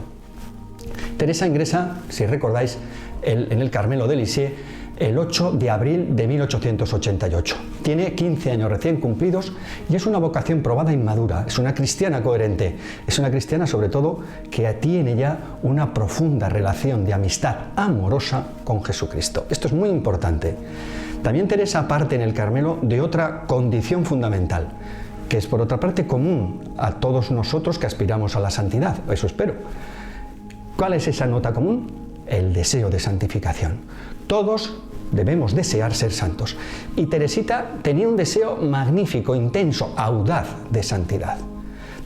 Teresa ingresa, si recordáis, en el Carmelo de Lisieux el 8 de abril de 1888. Tiene 15 años recién cumplidos y es una vocación probada y madura. Es una cristiana coherente. Es una cristiana, sobre todo, que tiene ya una profunda relación de amistad amorosa con Jesucristo. Esto es muy importante. También Teresa parte en el Carmelo de otra condición fundamental, que es por otra parte común a todos nosotros que aspiramos a la santidad. Eso espero. ¿Cuál es esa nota común? El deseo de santificación. Todos debemos desear ser santos. Y Teresita tenía un deseo magnífico, intenso, audaz de santidad.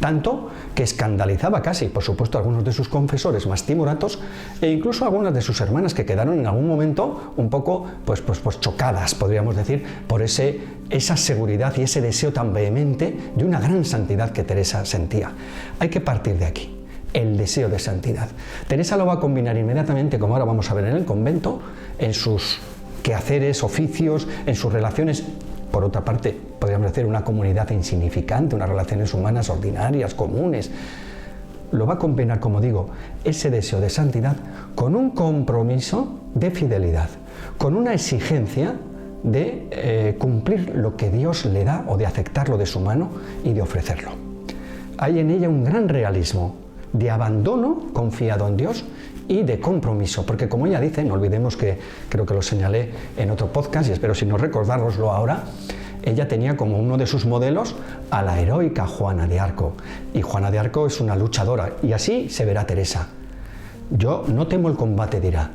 Tanto que escandalizaba casi, por supuesto, a algunos de sus confesores más timoratos e incluso a algunas de sus hermanas que quedaron en algún momento un poco pues chocadas, podríamos decir, por esa seguridad y ese deseo tan vehemente de una gran santidad que Teresa sentía. Hay que partir de aquí. El deseo de santidad. Teresa lo va a combinar inmediatamente, como ahora vamos a ver en el convento, en sus quehaceres, oficios, en sus relaciones. Por otra parte, podríamos decir una comunidad insignificante, unas relaciones humanas ordinarias, comunes. Lo va a combinar, como digo, ese deseo de santidad con un compromiso de fidelidad, con una exigencia de cumplir lo que Dios le da o de aceptarlo de su mano y de ofrecerlo. Hay en ella un gran realismo de abandono confiado en Dios y de compromiso, porque como ella dice, no olvidemos que creo que lo señalé en otro podcast y espero si no recordároslo ahora, ella tenía como uno de sus modelos a la heroica Juana de Arco, y Juana de Arco es una luchadora y así se verá Teresa. Yo no temo el combate, dirá,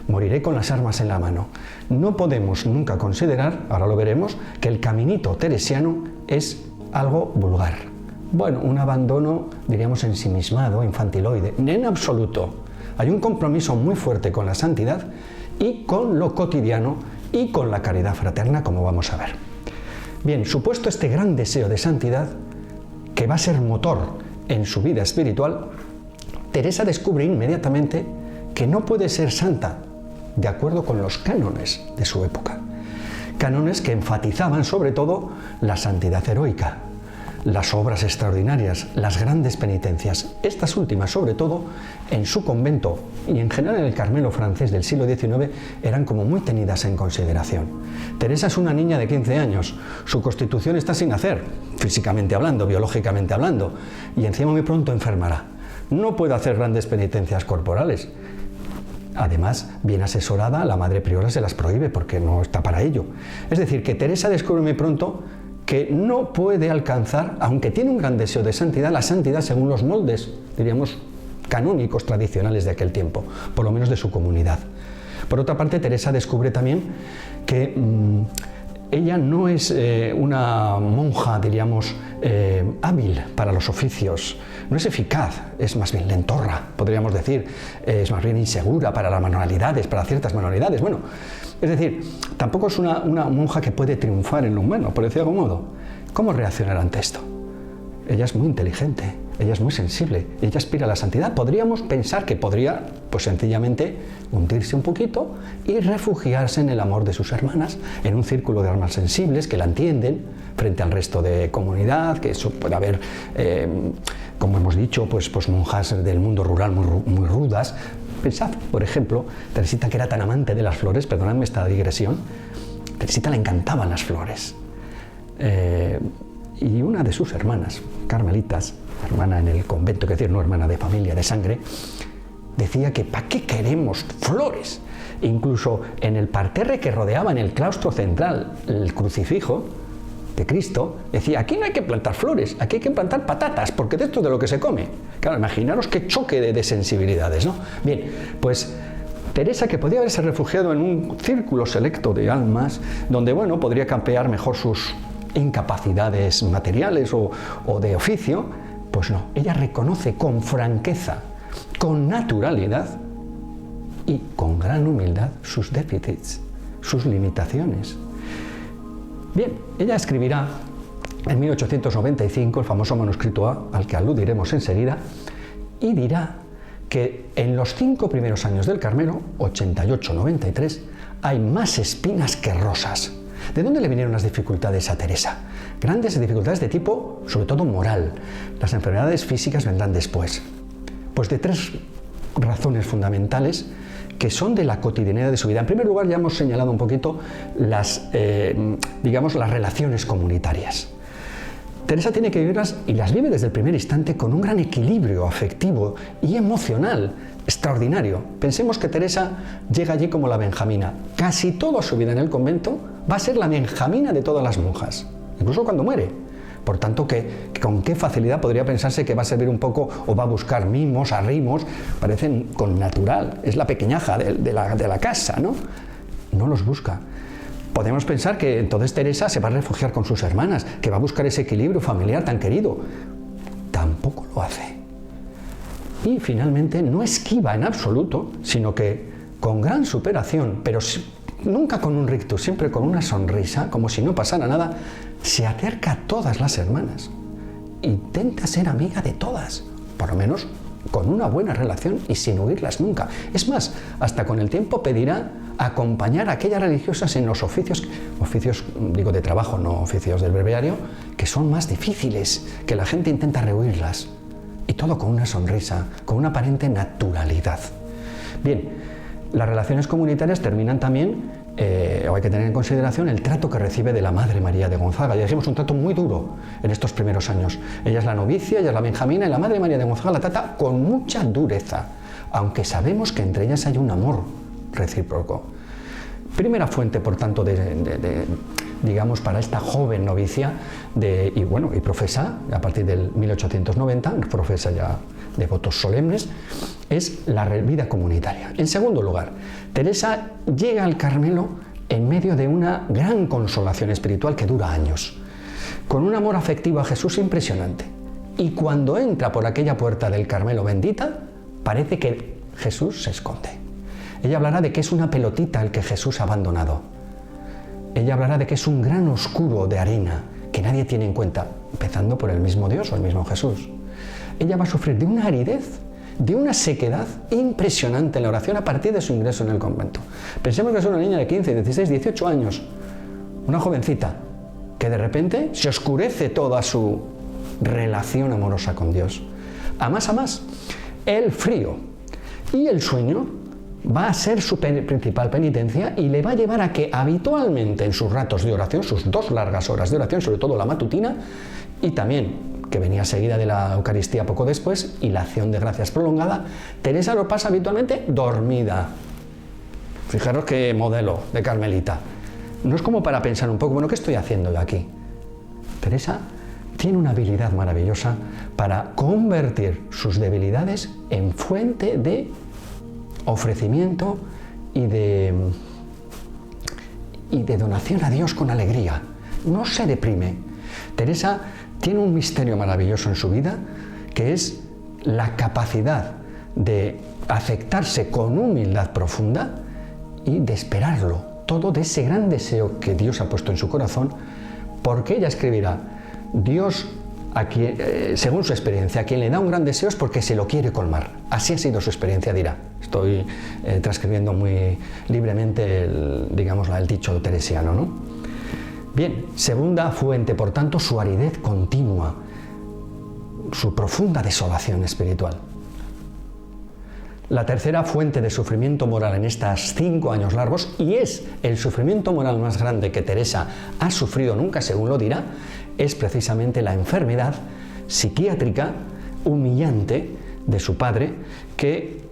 moriré con las armas en la mano. No podemos nunca considerar, ahora lo veremos, que el caminito teresiano es algo vulgar. Bueno, un abandono, diríamos, ensimismado, infantiloide. En absoluto. Hay un compromiso muy fuerte con la santidad y con lo cotidiano y con la caridad fraterna, como vamos a ver. Bien, supuesto este gran deseo de santidad, que va a ser motor en su vida espiritual, Teresa descubre inmediatamente que no puede ser santa de acuerdo con los cánones de su época. Cánones que enfatizaban sobre todo la santidad heroica, las obras extraordinarias, las grandes penitencias. Estas últimas, sobre todo, en su convento y en general en el Carmelo francés del siglo XIX, eran como muy tenidas en consideración. Teresa es una niña de 15 años, su constitución está sin hacer, físicamente hablando, biológicamente hablando, y encima muy pronto enfermará. No puede hacer grandes penitencias corporales. Además, bien asesorada, la madre priora se las prohíbe porque no está para ello. Es decir, que Teresa descubre muy pronto que no puede alcanzar, aunque tiene un gran deseo de santidad, la santidad según los moldes, diríamos, canónicos tradicionales de aquel tiempo, por lo menos de su comunidad. Por otra parte, Teresa descubre también que ella no es una monja, diríamos, hábil para los oficios, no es eficaz, es más bien lentorra, podríamos decir, es más bien insegura para las manualidades, para ciertas manualidades. Bueno, es decir, tampoco es una monja que puede triunfar en lo humano, por decir de algún modo. ¿Cómo reaccionar ante esto? Ella es muy inteligente, ella es muy sensible, ella aspira a la santidad. Podríamos pensar que podría, pues sencillamente, hundirse un poquito y refugiarse en el amor de sus hermanas, en un círculo de almas sensibles que la entienden frente al resto de comunidad, que eso puede haber, como hemos dicho, pues monjas del mundo rural muy rudas. Pensad, por ejemplo, Teresita, que era tan amante de las flores, perdonadme esta digresión, Teresita le encantaban las flores. Y una de sus hermanas, carmelitas, hermana en el convento, que decir, no hermana de familia, de sangre, decía que ¿para qué queremos flores? Incluso en el parterre que rodeaba en el claustro central el crucifijo de Cristo, decía, aquí no hay que plantar flores, aquí hay que plantar patatas, porque de esto es de lo que se come. Claro, imaginaros qué choque de sensibilidades, ¿no? Bien, pues Teresa, que podía haberse refugiado en un círculo selecto de almas, donde, bueno, podría campear mejor sus incapacidades materiales o de oficio, pues no, ella reconoce con franqueza, con naturalidad y con gran humildad sus déficits, sus limitaciones. Bien, ella escribirá en 1895 el famoso manuscrito A, al que aludiremos enseguida, y dirá que en los 5 primeros años del Carmelo, 88-93, hay más espinas que rosas. ¿De dónde le vinieron las dificultades a Teresa? Grandes dificultades de tipo, sobre todo, moral. Las enfermedades físicas vendrán después. Pues de 3 razones fundamentales que son de la cotidianidad de su vida. En primer lugar, ya hemos señalado un poquito las relaciones comunitarias. Teresa tiene que vivirlas, y las vive desde el primer instante, con un gran equilibrio afectivo y emocional extraordinario. Pensemos que Teresa llega allí como la benjamina. Casi toda su vida en el convento va a ser la benjamina de todas las monjas, incluso cuando muere. Por tanto, con qué facilidad podría pensarse que va a servir un poco o va a buscar mimos, arrimos, parecen con natural, es la pequeñaja de la casa, ¿no? No los busca. Podemos pensar que entonces Teresa se va a refugiar con sus hermanas, que va a buscar ese equilibrio familiar tan querido. Tampoco lo hace. Y finalmente no esquiva en absoluto, sino que con gran superación, pero nunca con un rictus, siempre con una sonrisa, como si no pasara nada, se acerca a todas las hermanas. Intenta ser amiga de todas, por lo menos con una buena relación y sin huirlas nunca. Es más, hasta con el tiempo pedirá acompañar a aquellas religiosas en los oficios digo de trabajo, no oficios del breviario, que son más difíciles, que la gente intenta rehuirlas. Y todo con una sonrisa, con una aparente naturalidad. Bien, las relaciones comunitarias terminan también, o hay que tener en consideración el trato que recibe de la Madre María de Gonzaga. Ya dijimos, un trato muy duro en estos primeros años. Ella es la novicia, ella es la benjamina, y la Madre María de Gonzaga la trata con mucha dureza, aunque sabemos que entre ellas hay un amor recíproco. Primera fuente, por tanto, digamos, para esta joven novicia, y profesa, a partir del 1890, profesa ya de votos solemnes, es la vida comunitaria. En segundo lugar, Teresa llega al Carmelo en medio de una gran consolación espiritual que dura años, con un amor afectivo a Jesús impresionante. Y cuando entra por aquella puerta del Carmelo bendita, parece que Jesús se esconde. Ella hablará de que es una pelotita el que Jesús ha abandonado. Ella hablará de que es un gran oscuro de arena que nadie tiene en cuenta, empezando por el mismo Dios o el mismo Jesús. Ella va a sufrir de una aridez, de una sequedad impresionante en la oración a partir de su ingreso en el convento. Pensemos que es una niña de 15, 16, 18 años, una jovencita, que de repente se oscurece toda su relación amorosa con Dios. A más, el frío y el sueño va a ser su principal penitencia y le va a llevar a que habitualmente en sus ratos de oración, sus 2 largas horas de oración, sobre todo la matutina, y también que venía seguida de la Eucaristía poco después, y la acción de gracias prolongada, Teresa lo pasa habitualmente dormida. Fijaros qué modelo de carmelita. No es como para pensar un poco, bueno, ¿qué estoy haciendo yo aquí? Teresa tiene una habilidad maravillosa para convertir sus debilidades en fuente de ofrecimiento y de donación a Dios con alegría. No se deprime. Teresa tiene un misterio maravilloso en su vida, que es la capacidad de aceptarse con humildad profunda y de esperarlo todo de ese gran deseo que Dios ha puesto en su corazón, porque ella escribirá: Dios, según su experiencia, a quien le da un gran deseo es porque se lo quiere colmar. Así ha sido su experiencia, dirá. Estoy transcribiendo muy libremente el dicho teresiano, ¿no? Bien, segunda fuente, por tanto, su aridez continua, su profunda desolación espiritual. La tercera fuente de sufrimiento moral en estos 5 años largos, y es el sufrimiento moral más grande que Teresa ha sufrido nunca, según lo dirá, es precisamente la enfermedad psiquiátrica humillante de su padre, que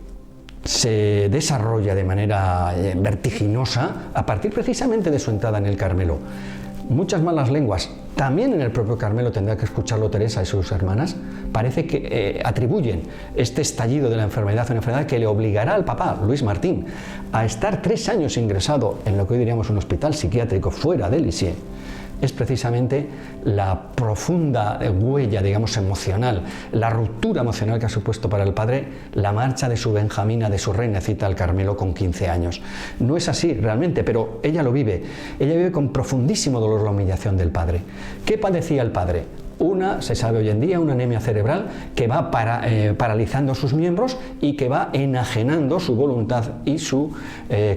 se desarrolla de manera vertiginosa a partir precisamente de su entrada en el Carmelo. Muchas malas lenguas también en el propio Carmelo, tendrá que escucharlo Teresa y sus hermanas, parece que atribuyen este estallido de la enfermedad a una enfermedad que le obligará al papá, Luis Martín, a estar 3 años ingresado en lo que hoy diríamos un hospital psiquiátrico fuera de Lisieux. Es precisamente la profunda huella, digamos, emocional, la ruptura emocional que ha supuesto para el padre la marcha de su Benjamina, de su reinecita al Carmelo con 15 años. No es así realmente, pero ella lo vive. Ella vive con profundísimo dolor la humillación del padre. ¿Qué padecía el padre? Se sabe hoy en día, una anemia cerebral que va paralizando sus miembros y que va enajenando su voluntad y su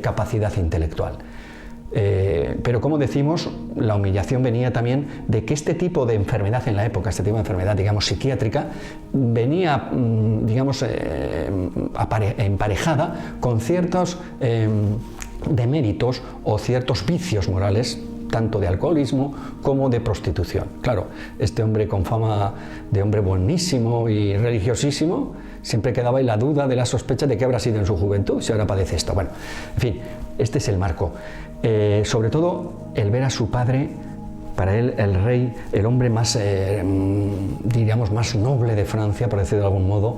capacidad intelectual. Pero como decimos, la humillación venía también de que este tipo de enfermedad en la época, este tipo de enfermedad, digamos, psiquiátrica, venía, digamos, emparejada con ciertos deméritos o ciertos vicios morales, tanto de alcoholismo como de prostitución. Claro, este hombre con fama de hombre buenísimo y religiosísimo, siempre quedaba ahí la duda de la sospecha de que habrá sido en su juventud, si ahora padece esto. Bueno, en fin, este es el marco. Sobre todo, el ver a su padre, para él el rey, el hombre más, diríamos, más noble de Francia, por decirlo de algún modo,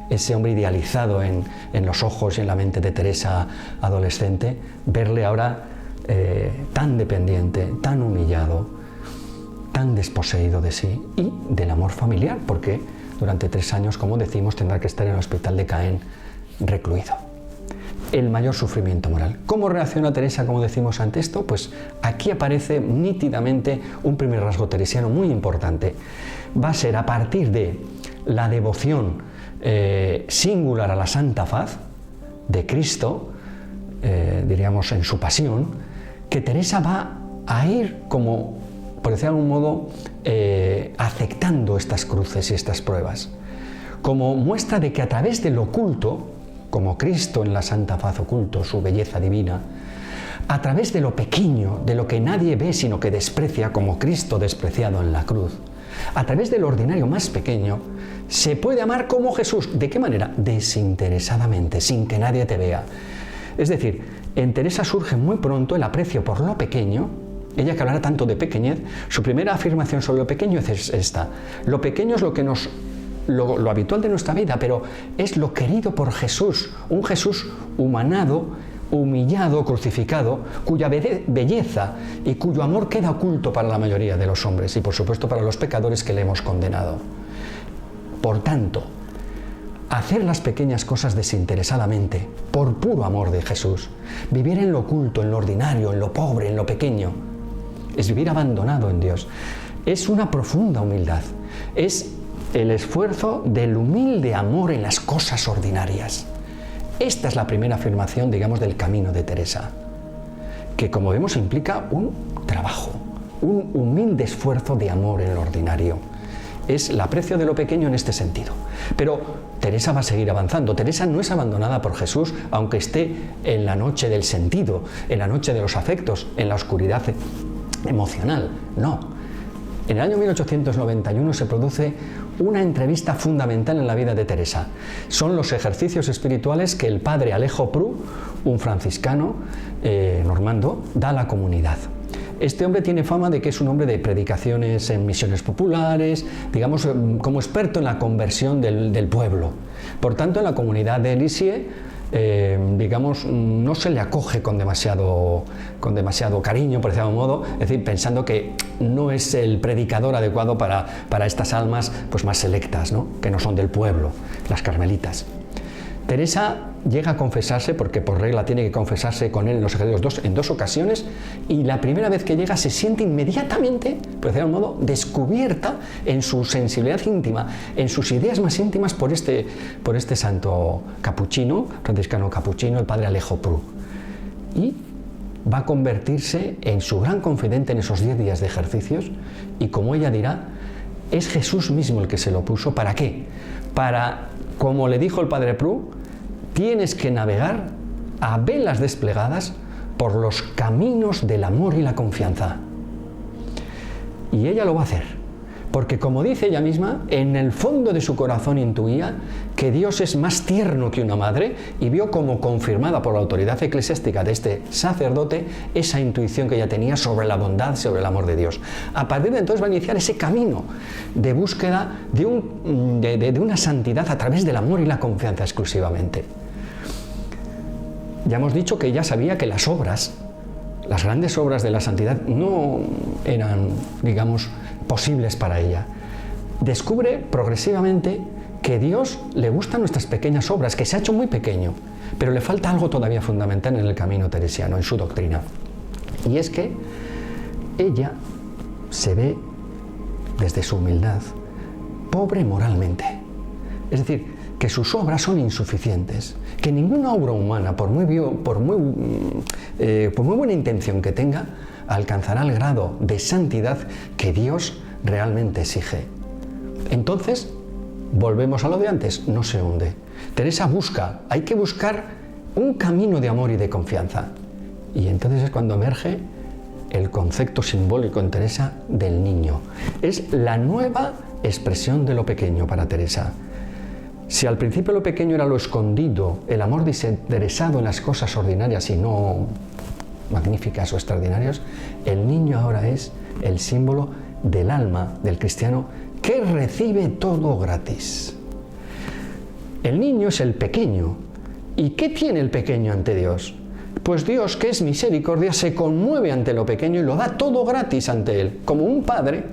ese hombre idealizado en los ojos y en la mente de Teresa adolescente, verle ahora tan dependiente, tan humillado, tan desposeído de sí y del amor familiar, porque durante 3 años, como decimos, tendrá que estar en el hospital de Caen recluido. El mayor sufrimiento moral. ¿Cómo reacciona Teresa, como decimos, ante esto? Pues aquí aparece nítidamente un primer rasgo teresiano muy importante. Va a ser a partir de la devoción singular a la Santa Faz de Cristo, diríamos en su pasión, que Teresa va a ir como, por decirlo de algún modo, aceptando estas cruces y estas pruebas, como muestra de que a través del oculto, como Cristo en la Santa Faz oculto, su belleza divina, a través de lo pequeño, de lo que nadie ve sino que desprecia, como Cristo despreciado en la cruz, a través del ordinario más pequeño, se puede amar como Jesús. ¿De qué manera? Desinteresadamente, sin que nadie te vea. Es decir, en Teresa surge muy pronto el aprecio por lo pequeño. Ella, que hablará tanto de pequeñez, su primera afirmación sobre lo pequeño es esta: lo pequeño es lo que lo habitual de nuestra vida, pero es lo querido por Jesús, un Jesús humanado, humillado, crucificado, cuya belleza y cuyo amor queda oculto para la mayoría de los hombres y, por supuesto, para los pecadores que le hemos condenado. Por tanto, hacer las pequeñas cosas desinteresadamente, por puro amor de Jesús, vivir en lo oculto, en lo ordinario, en lo pobre, en lo pequeño, es vivir abandonado en Dios. Es una profunda humildad, es el esfuerzo del humilde amor en las cosas ordinarias. Esta es la primera afirmación, digamos, del camino de Teresa, que, como vemos, implica un trabajo, un humilde esfuerzo de amor en lo ordinario. Es el aprecio de lo pequeño en este sentido. Pero Teresa va a seguir avanzando. Teresa no es abandonada por Jesús, aunque esté en la noche del sentido, en la noche de los afectos, en la oscuridad emocional. No. En el año 1891 se produce una entrevista fundamental en la vida de Teresa. Son los ejercicios espirituales que el padre Alejo Prou, un franciscano normando, da a la comunidad. Este hombre tiene fama de que es un hombre de predicaciones en misiones populares, digamos, como experto en la conversión del pueblo. Por tanto, en la comunidad de Lisieux, digamos, no se le acoge con demasiado cariño, por decirlo de algún modo, es decir, pensando que no es el predicador adecuado para estas almas pues más selectas, ¿no? Que no son del pueblo, las carmelitas. Teresa llega a confesarse, porque por regla tiene que confesarse con él en los ejercicios en 2 ocasiones, y la primera vez que llega se siente inmediatamente, por decirlo de algún modo, descubierta en su sensibilidad íntima, en sus ideas más íntimas por este santo capuchino, franciscano capuchino, el padre Alejo Prou. Y va a convertirse en su gran confidente en esos 10 días de ejercicios, y como ella dirá, es Jesús mismo el que se lo puso. ¿Para qué? Para, como le dijo el padre Prou, tienes que navegar a velas desplegadas por los caminos del amor y la confianza. Y ella lo va a hacer, Porque como dice ella misma, en el fondo de su corazón intuía que Dios es más tierno que una madre y vio como confirmada por la autoridad eclesiástica de este sacerdote esa intuición que ella tenía sobre la bondad, sobre el amor de Dios. A partir de entonces va a iniciar ese camino de búsqueda de una santidad a través del amor y la confianza exclusivamente. Ya hemos dicho que ella sabía que las grandes obras de la santidad no eran, digamos, posibles para ella. Descubre progresivamente que Dios le gustan nuestras pequeñas obras, que se ha hecho muy pequeño, pero le falta algo todavía fundamental en el camino teresiano, en su doctrina. Y es que ella se ve, desde su humildad, pobre moralmente. Es decir, que sus obras son insuficientes, que ninguna obra humana, por muy buena intención que tenga, alcanzará el grado de santidad que Dios realmente exige. Entonces, volvemos a lo de antes, no se hunde. Teresa hay que buscar un camino de amor y de confianza. Y entonces es cuando emerge el concepto simbólico en Teresa del niño. Es la nueva expresión de lo pequeño para Teresa. Si al principio lo pequeño era lo escondido, el amor desinteresado en las cosas ordinarias y no magníficas o extraordinarias, el niño ahora es el símbolo del alma del cristiano que recibe todo gratis. El niño es el pequeño. ¿Y qué tiene el pequeño ante Dios? Pues Dios, que es misericordia, se conmueve ante lo pequeño y lo da todo gratis ante él. Como un padre,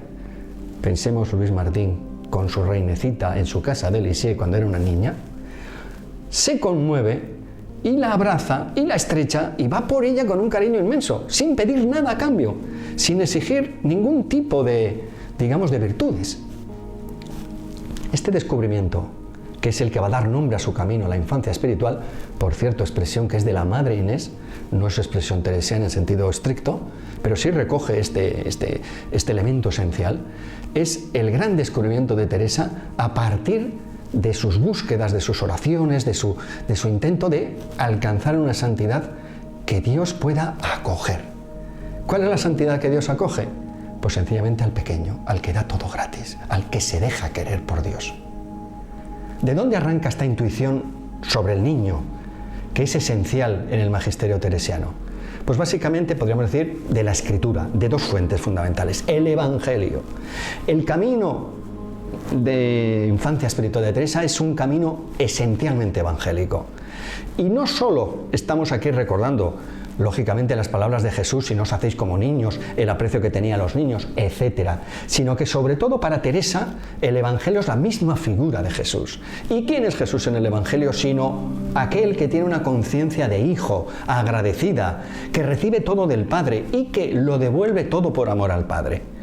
pensemos Luis Martín con su reinecita en su casa de Lisieux cuando era una niña, se conmueve y la abraza y la estrecha y va por ella con un cariño inmenso, sin pedir nada a cambio, sin exigir ningún tipo de virtudes. Este descubrimiento, que es el que va a dar nombre a su camino, la infancia espiritual, por cierto, expresión que es de la Madre Inés, no es expresión teresiana en sentido estricto, pero sí recoge este elemento esencial, es el gran descubrimiento de Teresa a partir de sus búsquedas, de sus oraciones, de su intento de alcanzar una santidad que Dios pueda acoger. ¿Cuál es la santidad que Dios acoge? Pues sencillamente al pequeño, al que da todo gratis, al que se deja querer por Dios. ¿De dónde arranca esta intuición sobre el niño, que es esencial en el magisterio teresiano? Pues básicamente podríamos decir de la Escritura, de dos fuentes fundamentales. El Evangelio. El camino de infancia espiritual de Teresa es un camino esencialmente evangélico. Y no solo estamos aquí recordando, lógicamente, las palabras de Jesús, si no os hacéis como niños, el aprecio que tenía a los niños, etc., sino que sobre todo para Teresa el Evangelio es la misma figura de Jesús. ¿Y quién es Jesús en el Evangelio sino aquel que tiene una conciencia de hijo, agradecida, que recibe todo del Padre y que lo devuelve todo por amor al Padre?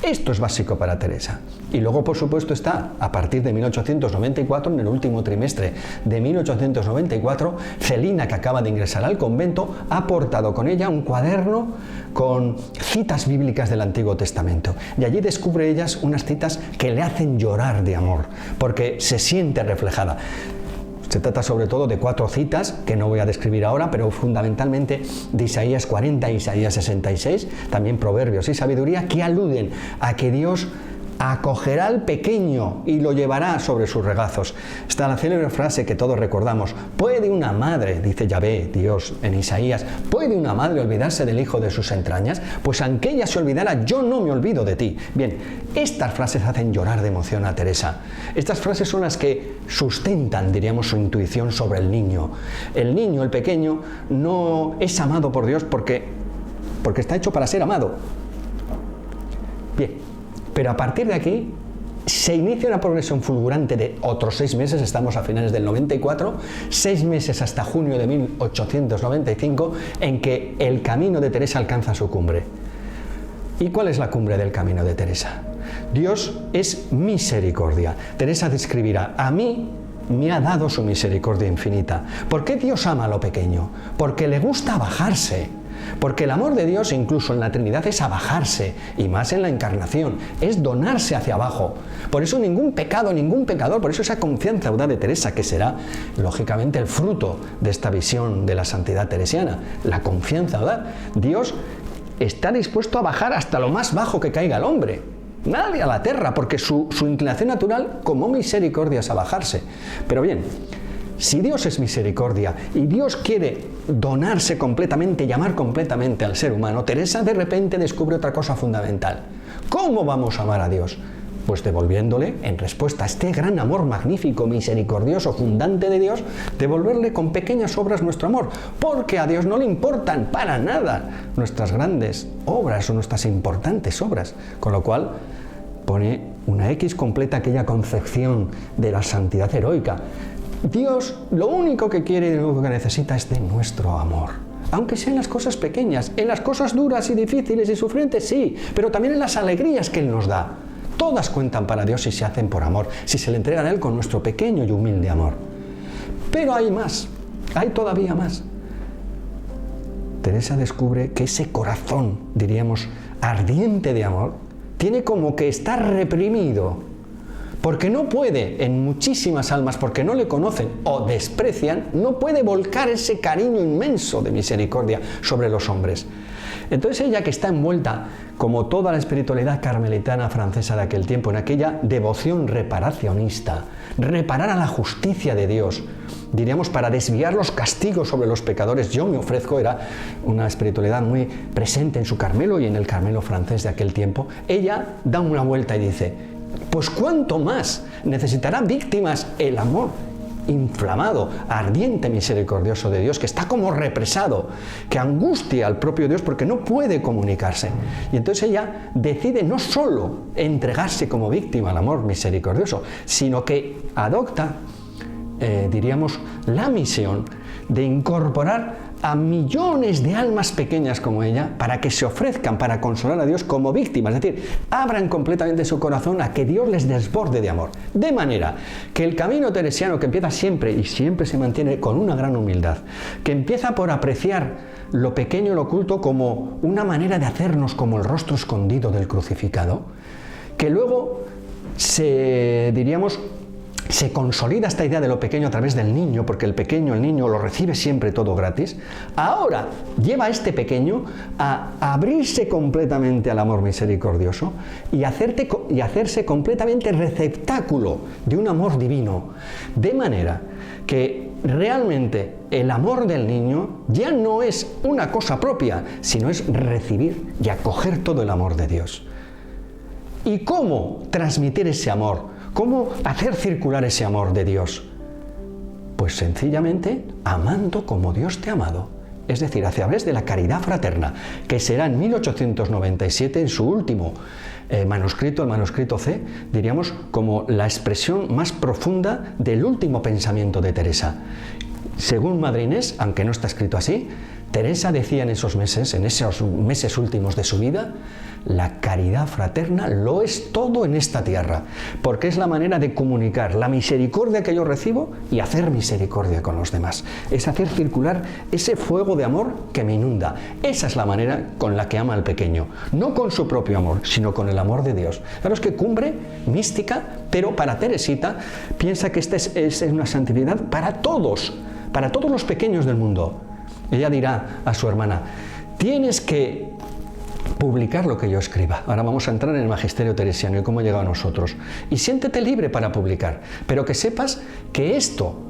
Esto es básico para Teresa. Y luego, por supuesto, está, a partir de 1894, en el último trimestre de 1894, Celina, que acaba de ingresar al convento, ha portado con ella un cuaderno con citas bíblicas del Antiguo Testamento. Y allí descubre ellas unas citas que le hacen llorar de amor, porque se siente reflejada. Se trata sobre todo de 4 citas, que no voy a describir ahora, pero fundamentalmente de Isaías 40 y Isaías 66, también Proverbios y Sabiduría, que aluden a que Dios acogerá al pequeño y lo llevará sobre sus regazos. Está la célebre frase que todos recordamos: ¿puede una madre, dice Yahvé, Dios en Isaías, ¿puede una madre olvidarse del hijo de sus entrañas? Pues aunque ella se olvidara, yo no me olvido de ti. Bien, estas frases hacen llorar de emoción a Teresa. Estas frases son las que sustentan, diríamos, su intuición sobre el niño. El niño, el pequeño, no es amado por Dios porque está hecho para ser amado. Bien. Pero a partir de aquí se inicia una progresión fulgurante de otros 6 meses, estamos a finales del 94, 6 meses hasta junio de 1895, en que el camino de Teresa alcanza su cumbre. ¿Y cuál es la cumbre del camino de Teresa? Dios es misericordia. Teresa describirá: a mí me ha dado su misericordia infinita. ¿Por qué Dios ama a lo pequeño? Porque le gusta abajarse. Porque el amor de Dios, incluso en la Trinidad, es abajarse, y más en la Encarnación, es donarse hacia abajo. Por eso ningún pecado, ningún pecador, por eso esa confianza audaz de Teresa, que será, lógicamente, el fruto de esta visión de la santidad teresiana, la confianza audaz. Dios está dispuesto a bajar hasta lo más bajo que caiga el hombre. nadie a la tierra, porque su inclinación natural como misericordia es a bajarse. Pero bien, si Dios es misericordia y Dios quiere donarse completamente, llamar completamente al ser humano, Teresa de repente descubre otra cosa fundamental. ¿Cómo vamos a amar a Dios? Pues devolviéndole, en respuesta a este gran amor magnífico, misericordioso, fundante de Dios, devolverle con pequeñas obras nuestro amor, porque a Dios no le importan para nada nuestras grandes obras o nuestras importantes obras, con lo cual pone una X completa aquella concepción de la santidad heroica. Dios lo único que quiere y lo único que necesita es de nuestro amor. Aunque sean las cosas pequeñas, en las cosas duras y difíciles y sufrientes, sí, pero también en las alegrías que Él nos da. Todas cuentan para Dios si se hacen por amor, si se le entregan a Él con nuestro pequeño y humilde amor. Pero hay más, hay todavía más. Teresa descubre que ese corazón, diríamos, ardiente de amor, tiene como que estar reprimido, porque no puede, en muchísimas almas, porque no le conocen o desprecian, no puede volcar ese cariño inmenso de misericordia sobre los hombres. Entonces ella, que está envuelta, como toda la espiritualidad carmelitana francesa de aquel tiempo, en aquella devoción reparacionista, reparar a la justicia de Dios, diríamos, para desviar los castigos sobre los pecadores, yo me ofrezco, era una espiritualidad muy presente en su Carmelo y en el Carmelo francés de aquel tiempo. Ella da una vuelta y dice, pues cuánto más necesitará víctimas el amor inflamado, ardiente, misericordioso de Dios, que está como represado, que angustia al propio Dios porque no puede comunicarse. Y entonces ella decide no solo entregarse como víctima al amor misericordioso, sino que adopta, diríamos, la misión de incorporar a millones de almas pequeñas como ella para que se ofrezcan para consolar a Dios como víctimas, es decir, abran completamente su corazón a que Dios les desborde de amor, de manera que el camino teresiano, que empieza siempre y siempre se mantiene con una gran humildad, que empieza por apreciar lo pequeño y lo oculto como una manera de hacernos como el rostro escondido del crucificado, que luego se consolida esta idea de lo pequeño a través del niño, porque el niño lo recibe siempre todo gratis. Ahora lleva a este pequeño a abrirse completamente al amor misericordioso y hacerse completamente receptáculo de un amor divino, de manera que realmente el amor del niño ya no es una cosa propia, sino es recibir y acoger todo el amor de Dios. ¿Y cómo transmitir ese amor? ¿Cómo hacer circular ese amor de Dios? Pues sencillamente amando como Dios te ha amado. Es decir, a través de la caridad fraterna, que será en 1897 en su último manuscrito, el manuscrito C, diríamos como la expresión más profunda del último pensamiento de Teresa. Según Madrinés, aunque no está escrito así, Teresa decía en esos meses últimos de su vida, la caridad fraterna lo es todo en esta tierra, porque es la manera de comunicar la misericordia que yo recibo y hacer misericordia con los demás. Es hacer circular ese fuego de amor que me inunda. Esa es la manera con la que ama al pequeño, no con su propio amor, sino con el amor de Dios. Claro, es que cumbre mística, pero para Teresita piensa que esta es una santidad para todos los pequeños del mundo. Ella dirá a su hermana, tienes que publicar lo que yo escriba. Ahora vamos a entrar en el magisterio teresiano y cómo llega a nosotros. Y siéntete libre para publicar, pero que sepas que esto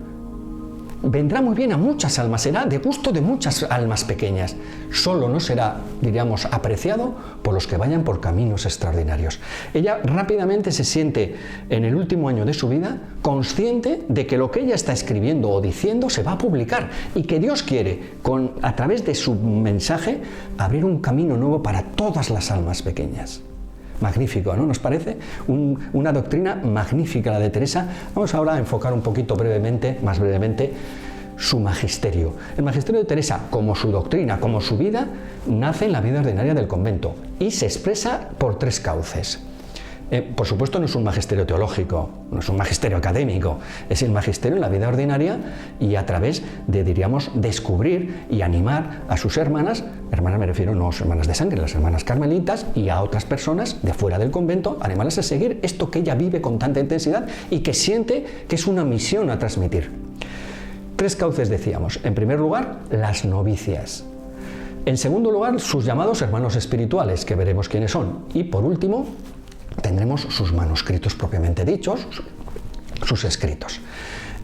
vendrá muy bien a muchas almas, será de gusto de muchas almas pequeñas. Solo no será, diríamos, apreciado por los que vayan por caminos extraordinarios. Ella rápidamente se siente, en el último año de su vida, consciente de que lo que ella está escribiendo o diciendo se va a publicar y que Dios quiere, a través de su mensaje, abrir un camino nuevo para todas las almas pequeñas. Magnífico, ¿no? ¿Nos parece? Una doctrina magnífica la de Teresa. Vamos ahora a enfocar un poquito más brevemente, su magisterio. El magisterio de Teresa, como su doctrina, como su vida, nace en la vida ordinaria del convento y se expresa por tres cauces. Por supuesto no es un magisterio teológico, no es un magisterio académico, es el magisterio en la vida ordinaria y a través de, diríamos, descubrir y animar a sus hermanas me refiero no a sus hermanas de sangre, las hermanas carmelitas y a otras personas de fuera del convento, animarlas a seguir esto que ella vive con tanta intensidad y que siente que es una misión a transmitir. Tres cauces decíamos. En primer lugar, las novicias. En segundo lugar, sus llamados hermanos espirituales, que veremos quiénes son. Y por último, tendremos sus manuscritos propiamente dichos, sus escritos.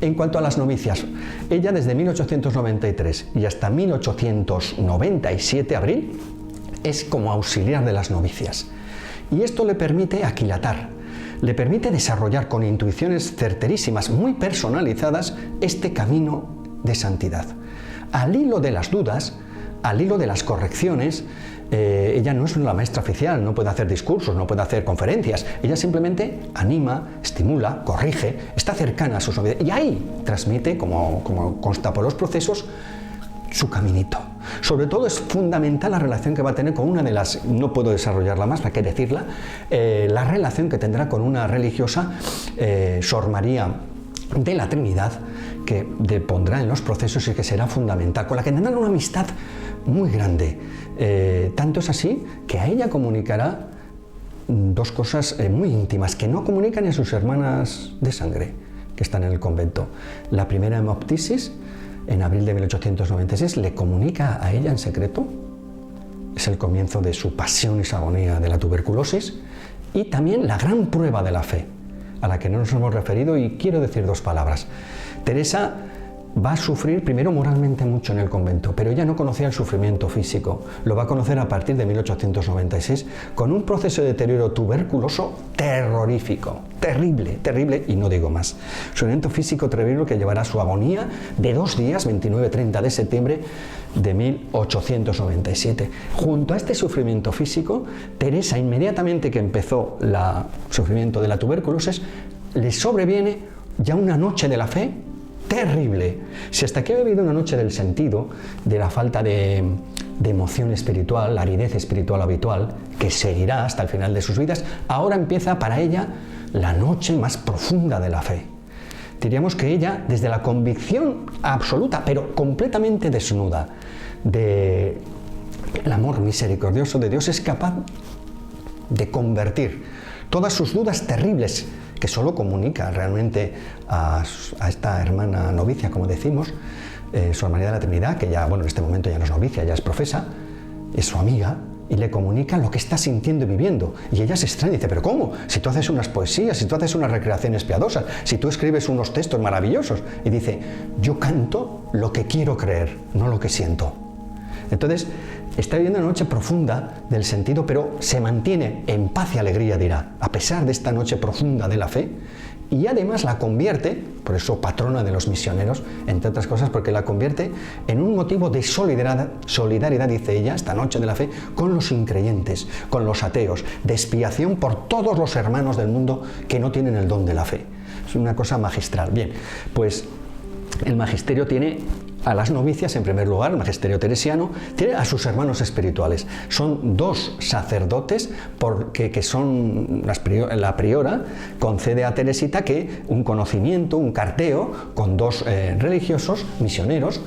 En cuanto a las novicias, ella desde 1893 y hasta 1897, abril, es como auxiliar de las novicias. Y esto le permite aquilatar, le permite desarrollar con intuiciones certerísimas, muy personalizadas, este camino de santidad. Al hilo de las dudas, al hilo de las correcciones, ella no es una maestra oficial, no puede hacer discursos, no puede hacer conferencias. Ella simplemente anima, estimula, corrige, está cercana a sus novedades y ahí transmite, como consta por los procesos, su caminito. Sobre todo es fundamental la relación que va a tener con una de las, no puedo desarrollarla más, hay que decirla, la relación que tendrá con una religiosa, Sor María de la Trinidad, que depondrá en los procesos y que será fundamental, con la que tendrán una amistad muy grande. Tanto es así que a ella comunicará dos cosas muy íntimas que no comunican a sus hermanas de sangre que están en el convento. La primera, hemoptisis, en abril de 1896, le comunica a ella en secreto. Es el comienzo de su pasión y su agonía de la tuberculosis, y también la gran prueba de la fe, a la que no nos hemos referido, y quiero decir dos palabras. Teresa va a sufrir primero moralmente mucho en el convento, pero ella no conocía el sufrimiento físico. Lo va a conocer a partir de 1896 con un proceso de deterioro tuberculoso terrorífico, terrible, terrible, y no digo más. Sufrimiento físico terrible que llevará a su agonía de 2 días, 29-30 de septiembre de 1897. Junto a este sufrimiento físico, Teresa, inmediatamente que empezó el sufrimiento de la tuberculosis, le sobreviene ya una noche de la fe terrible. Si hasta aquí ha vivido una noche del sentido, de la falta de emoción espiritual, la aridez espiritual habitual, que seguirá hasta el final de sus vidas, ahora empieza para ella la noche más profunda de la fe. Diríamos que ella, desde la convicción absoluta, pero completamente desnuda, del amor misericordioso de Dios, es capaz de convertir todas sus dudas terribles, que solo comunica realmente a esta hermana novicia, como decimos, Sor María de la Trinidad, que ya, bueno, en este momento ya no es novicia, ya es profesa, es su amiga, y le comunica lo que está sintiendo y viviendo. Y ella se extraña y dice, ¿pero cómo? Si tú haces unas poesías, si tú haces unas recreaciones piadosas, si tú escribes unos textos maravillosos. Y dice, yo canto lo que quiero creer, no lo que siento. Entonces, está viviendo una noche profunda del sentido, pero se mantiene en paz y alegría, dirá, a pesar de esta noche profunda de la fe, y además la convierte, por eso patrona de los misioneros, entre otras cosas, porque la convierte en un motivo de solidaridad, dice ella, esta noche de la fe, con los increyentes, con los ateos, de expiación por todos los hermanos del mundo que no tienen el don de la fe. Es una cosa magistral. Bien, pues el magisterio tiene a las novicias, en primer lugar, el magisterio teresiano, tiene a sus hermanos espirituales. Son 2 sacerdotes que son la priora, concede a Teresita que un conocimiento, un carteo, con 2 religiosos, misioneros,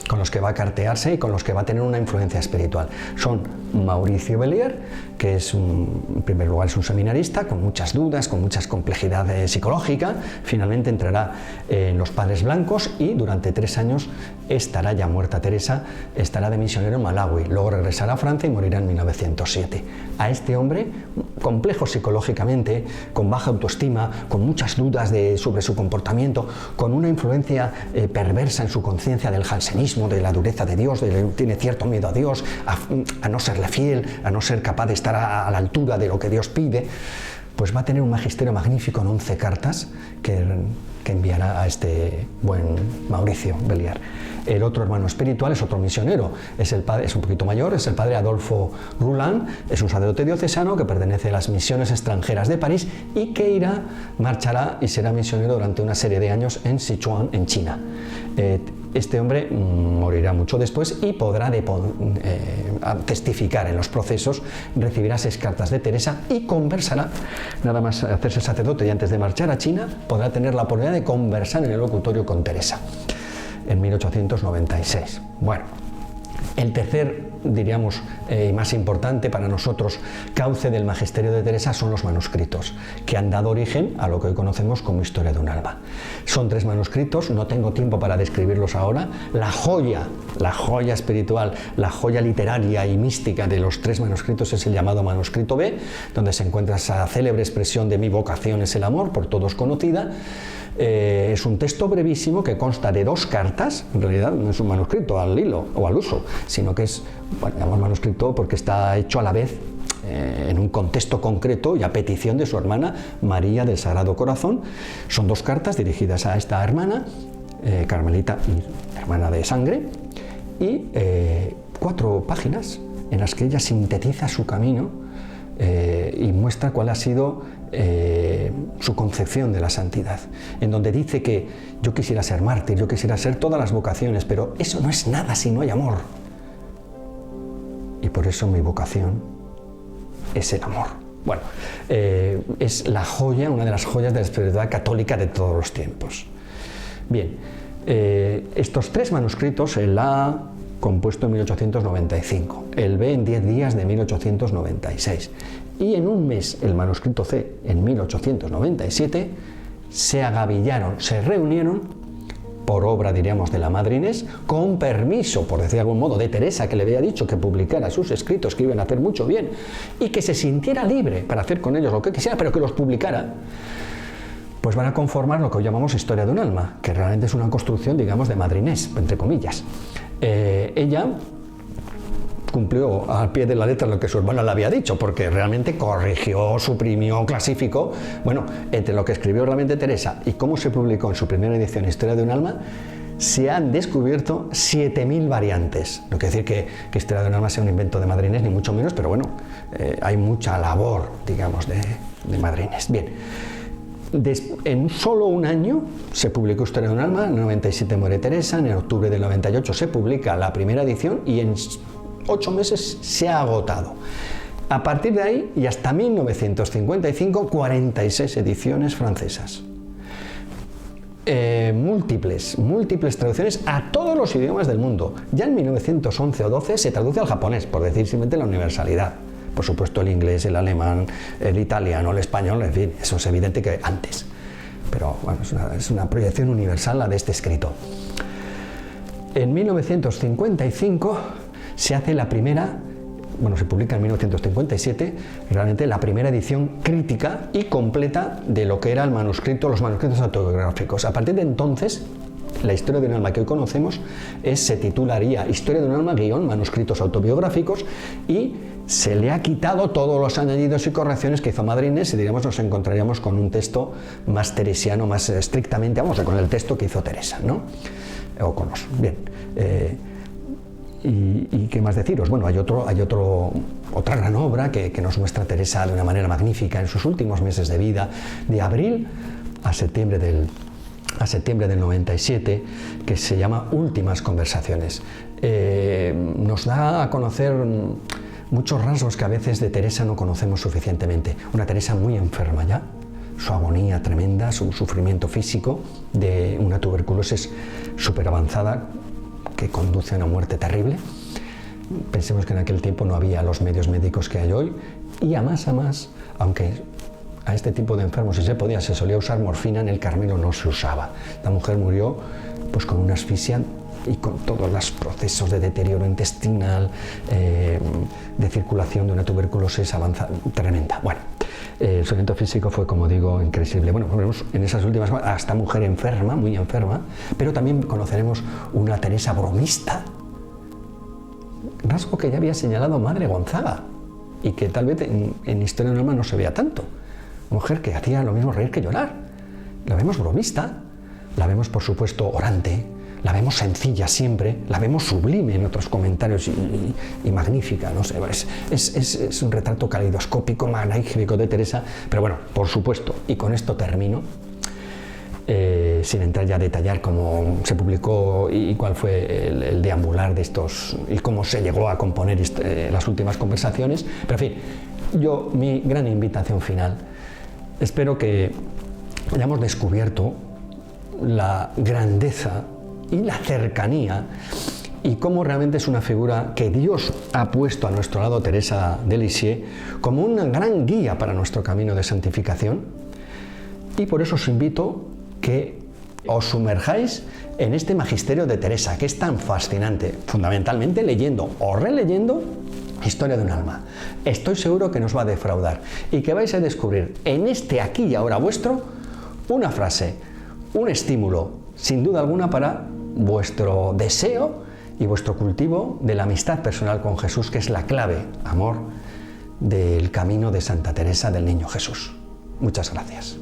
con los que va a cartearse y con los que va a tener una influencia espiritual. Son Mauricio Bellier, que es en primer lugar es un seminarista, con muchas dudas, con mucha complejidad psicológica. Finalmente entrará en los Padres Blancos y durante 3 años estará ya muerta Teresa, estará de misionero en Malawi, luego regresará a Francia y morirá en 1907. A este hombre, complejo psicológicamente, con baja autoestima, con muchas dudas sobre su comportamiento, con una influencia perversa en su conciencia del jansenismo, de la dureza de Dios, tiene cierto miedo a Dios, a no serle fiel, a no ser capaz de estar a la altura de lo que Dios pide, pues va a tener un magisterio magnífico en 11 cartas que enviará a este buen Mauricio Bellier. El otro hermano espiritual es otro misionero, es un poquito mayor, es el padre Adolfo Roulin, es un sacerdote diocesano que pertenece a las misiones extranjeras de París y que marchará y será misionero durante una serie de años en Sichuan, en China. Este hombre morirá mucho después y podrá testificar en los procesos, recibirá 6 cartas de Teresa y conversará, nada más hacerse sacerdote y antes de marchar a China, podrá tener la oportunidad de conversar en el locutorio con Teresa, en 1896. Bueno, El tercer, diríamos, y más importante para nosotros, cauce del magisterio de Teresa son los manuscritos, que han dado origen a lo que hoy conocemos como Historia de un alma. Son 3 manuscritos, no tengo tiempo para describirlos ahora. La joya espiritual, la joya literaria y mística de los 3 manuscritos es el llamado manuscrito B, donde se encuentra esa célebre expresión de mi vocación es el amor, por todos conocida. Es un texto brevísimo que consta de 2 cartas, en realidad no es un manuscrito al hilo o al uso, sino que es, bueno, llamamos manuscrito porque está hecho a la vez en un contexto concreto y a petición de su hermana María del Sagrado Corazón. Son 2 cartas dirigidas a esta hermana, carmelita y hermana de sangre, y 4 páginas en las que ella sintetiza su camino y muestra cuál ha sido su concepción de la santidad, en donde dice que yo quisiera ser mártir, yo quisiera ser todas las vocaciones, pero eso no es nada si no hay amor. Y por eso mi vocación es el amor. Bueno, es la joya, una de las joyas de la espiritualidad católica de todos los tiempos. Bien, estos 3 manuscritos, el A compuesto en 1895, el B en 10 días de 1896 y en un mes el manuscrito C en 1897, se agavillaron, se reunieron por obra, diríamos, de la Madre Inés, con permiso, por decir de algún modo, de Teresa, que le había dicho que publicara sus escritos, que iban a hacer mucho bien, y que se sintiera libre para hacer con ellos lo que quisiera, pero que los publicara. Pues van a conformar lo que hoy llamamos Historia de un alma, que realmente es una construcción, digamos, de Madre Inés, entre comillas. Ella cumplió al pie de la letra lo que su hermana le había dicho, porque realmente corrigió, suprimió, clasificó. Bueno, entre lo que escribió realmente Teresa y cómo se publicó en su primera edición Historia de un alma, se han descubierto 7000 variantes. No quiere decir que Historia de un alma sea un invento de Madre Inés, ni mucho menos, pero bueno, hay mucha labor, digamos, de Madre Inés. Bien. En solo un año se publicó Historia de un alma, en el 97 muere Teresa, en octubre del 98 se publica la primera edición y en 8 meses se ha agotado. A partir de ahí y hasta 1955, 46 ediciones francesas. Múltiples traducciones a todos los idiomas del mundo. Ya en 1911 o 12 se traduce al japonés, por decir simplemente la universalidad. Por supuesto el inglés, el alemán, el italiano, el español, en fin, eso es evidente que antes. Pero bueno, es una proyección universal la de este escrito. En 1955 se hace la primera, bueno, se publica en 1957, realmente la primera edición crítica y completa de lo que era el manuscrito, los manuscritos autobiográficos. A partir de entonces, la Historia de un alma que hoy conocemos se titularía Historia de un alma _ manuscritos autobiográficos, y se le ha quitado todos los añadidos y correcciones que hizo Madre Inés y diríamos nos encontraríamos con un texto más teresiano, más estrictamente, vamos, con el texto que hizo Teresa, ¿no? O con los, bien. ¿Y qué más deciros? Bueno, hay otra gran obra que nos muestra Teresa de una manera magnífica en sus últimos meses de vida, de abril a septiembre del 97, que se llama Últimas conversaciones. Nos da a conocer muchos rasgos que a veces de Teresa no conocemos suficientemente. Una Teresa muy enferma ya, su agonía tremenda, su sufrimiento físico de una tuberculosis súper avanzada que conduce a una muerte terrible. Pensemos que en aquel tiempo no había los medios médicos que hay hoy, y a más, aunque a este tipo de enfermos si se podía, se solía usar morfina, en el Carmelo no se usaba. La mujer murió pues con una asfixia y con todos los procesos de deterioro intestinal, de circulación de una tuberculosis avanzada, tremenda. Bueno, el sufrimiento físico fue, como digo, increíble. Bueno, vemos en esas últimas a esta mujer enferma, muy enferma, pero también conoceremos una Teresa bromista, rasgo que ya había señalado Madre Gonzaga y que tal vez en Historia de un alma no se vea tanto. Mujer que hacía lo mismo reír que llorar. La vemos bromista, la vemos por supuesto orante, la vemos sencilla siempre, la vemos sublime en otros comentarios y magnífica, no sé, es un retrato calidoscópico, magnífico de Teresa, pero bueno, por supuesto, y con esto termino, sin entrar ya a detallar cómo se publicó y cuál fue el deambular de estos y cómo se llegó a componer las últimas conversaciones, pero en fin, mi gran invitación final, espero que hayamos descubierto la grandeza y la cercanía y cómo realmente es una figura que Dios ha puesto a nuestro lado, Teresa de Lisieux, como una gran guía para nuestro camino de santificación. Y por eso os invito que os sumerjáis en este magisterio de Teresa, que es tan fascinante, fundamentalmente leyendo o releyendo Historia de un alma. Estoy seguro que nos va a defraudar y que vais a descubrir en este aquí y ahora vuestro una frase, un estímulo, sin duda alguna, para vuestro deseo y vuestro cultivo de la amistad personal con Jesús, que es la clave, amor, del camino de Santa Teresa del Niño Jesús. Muchas gracias.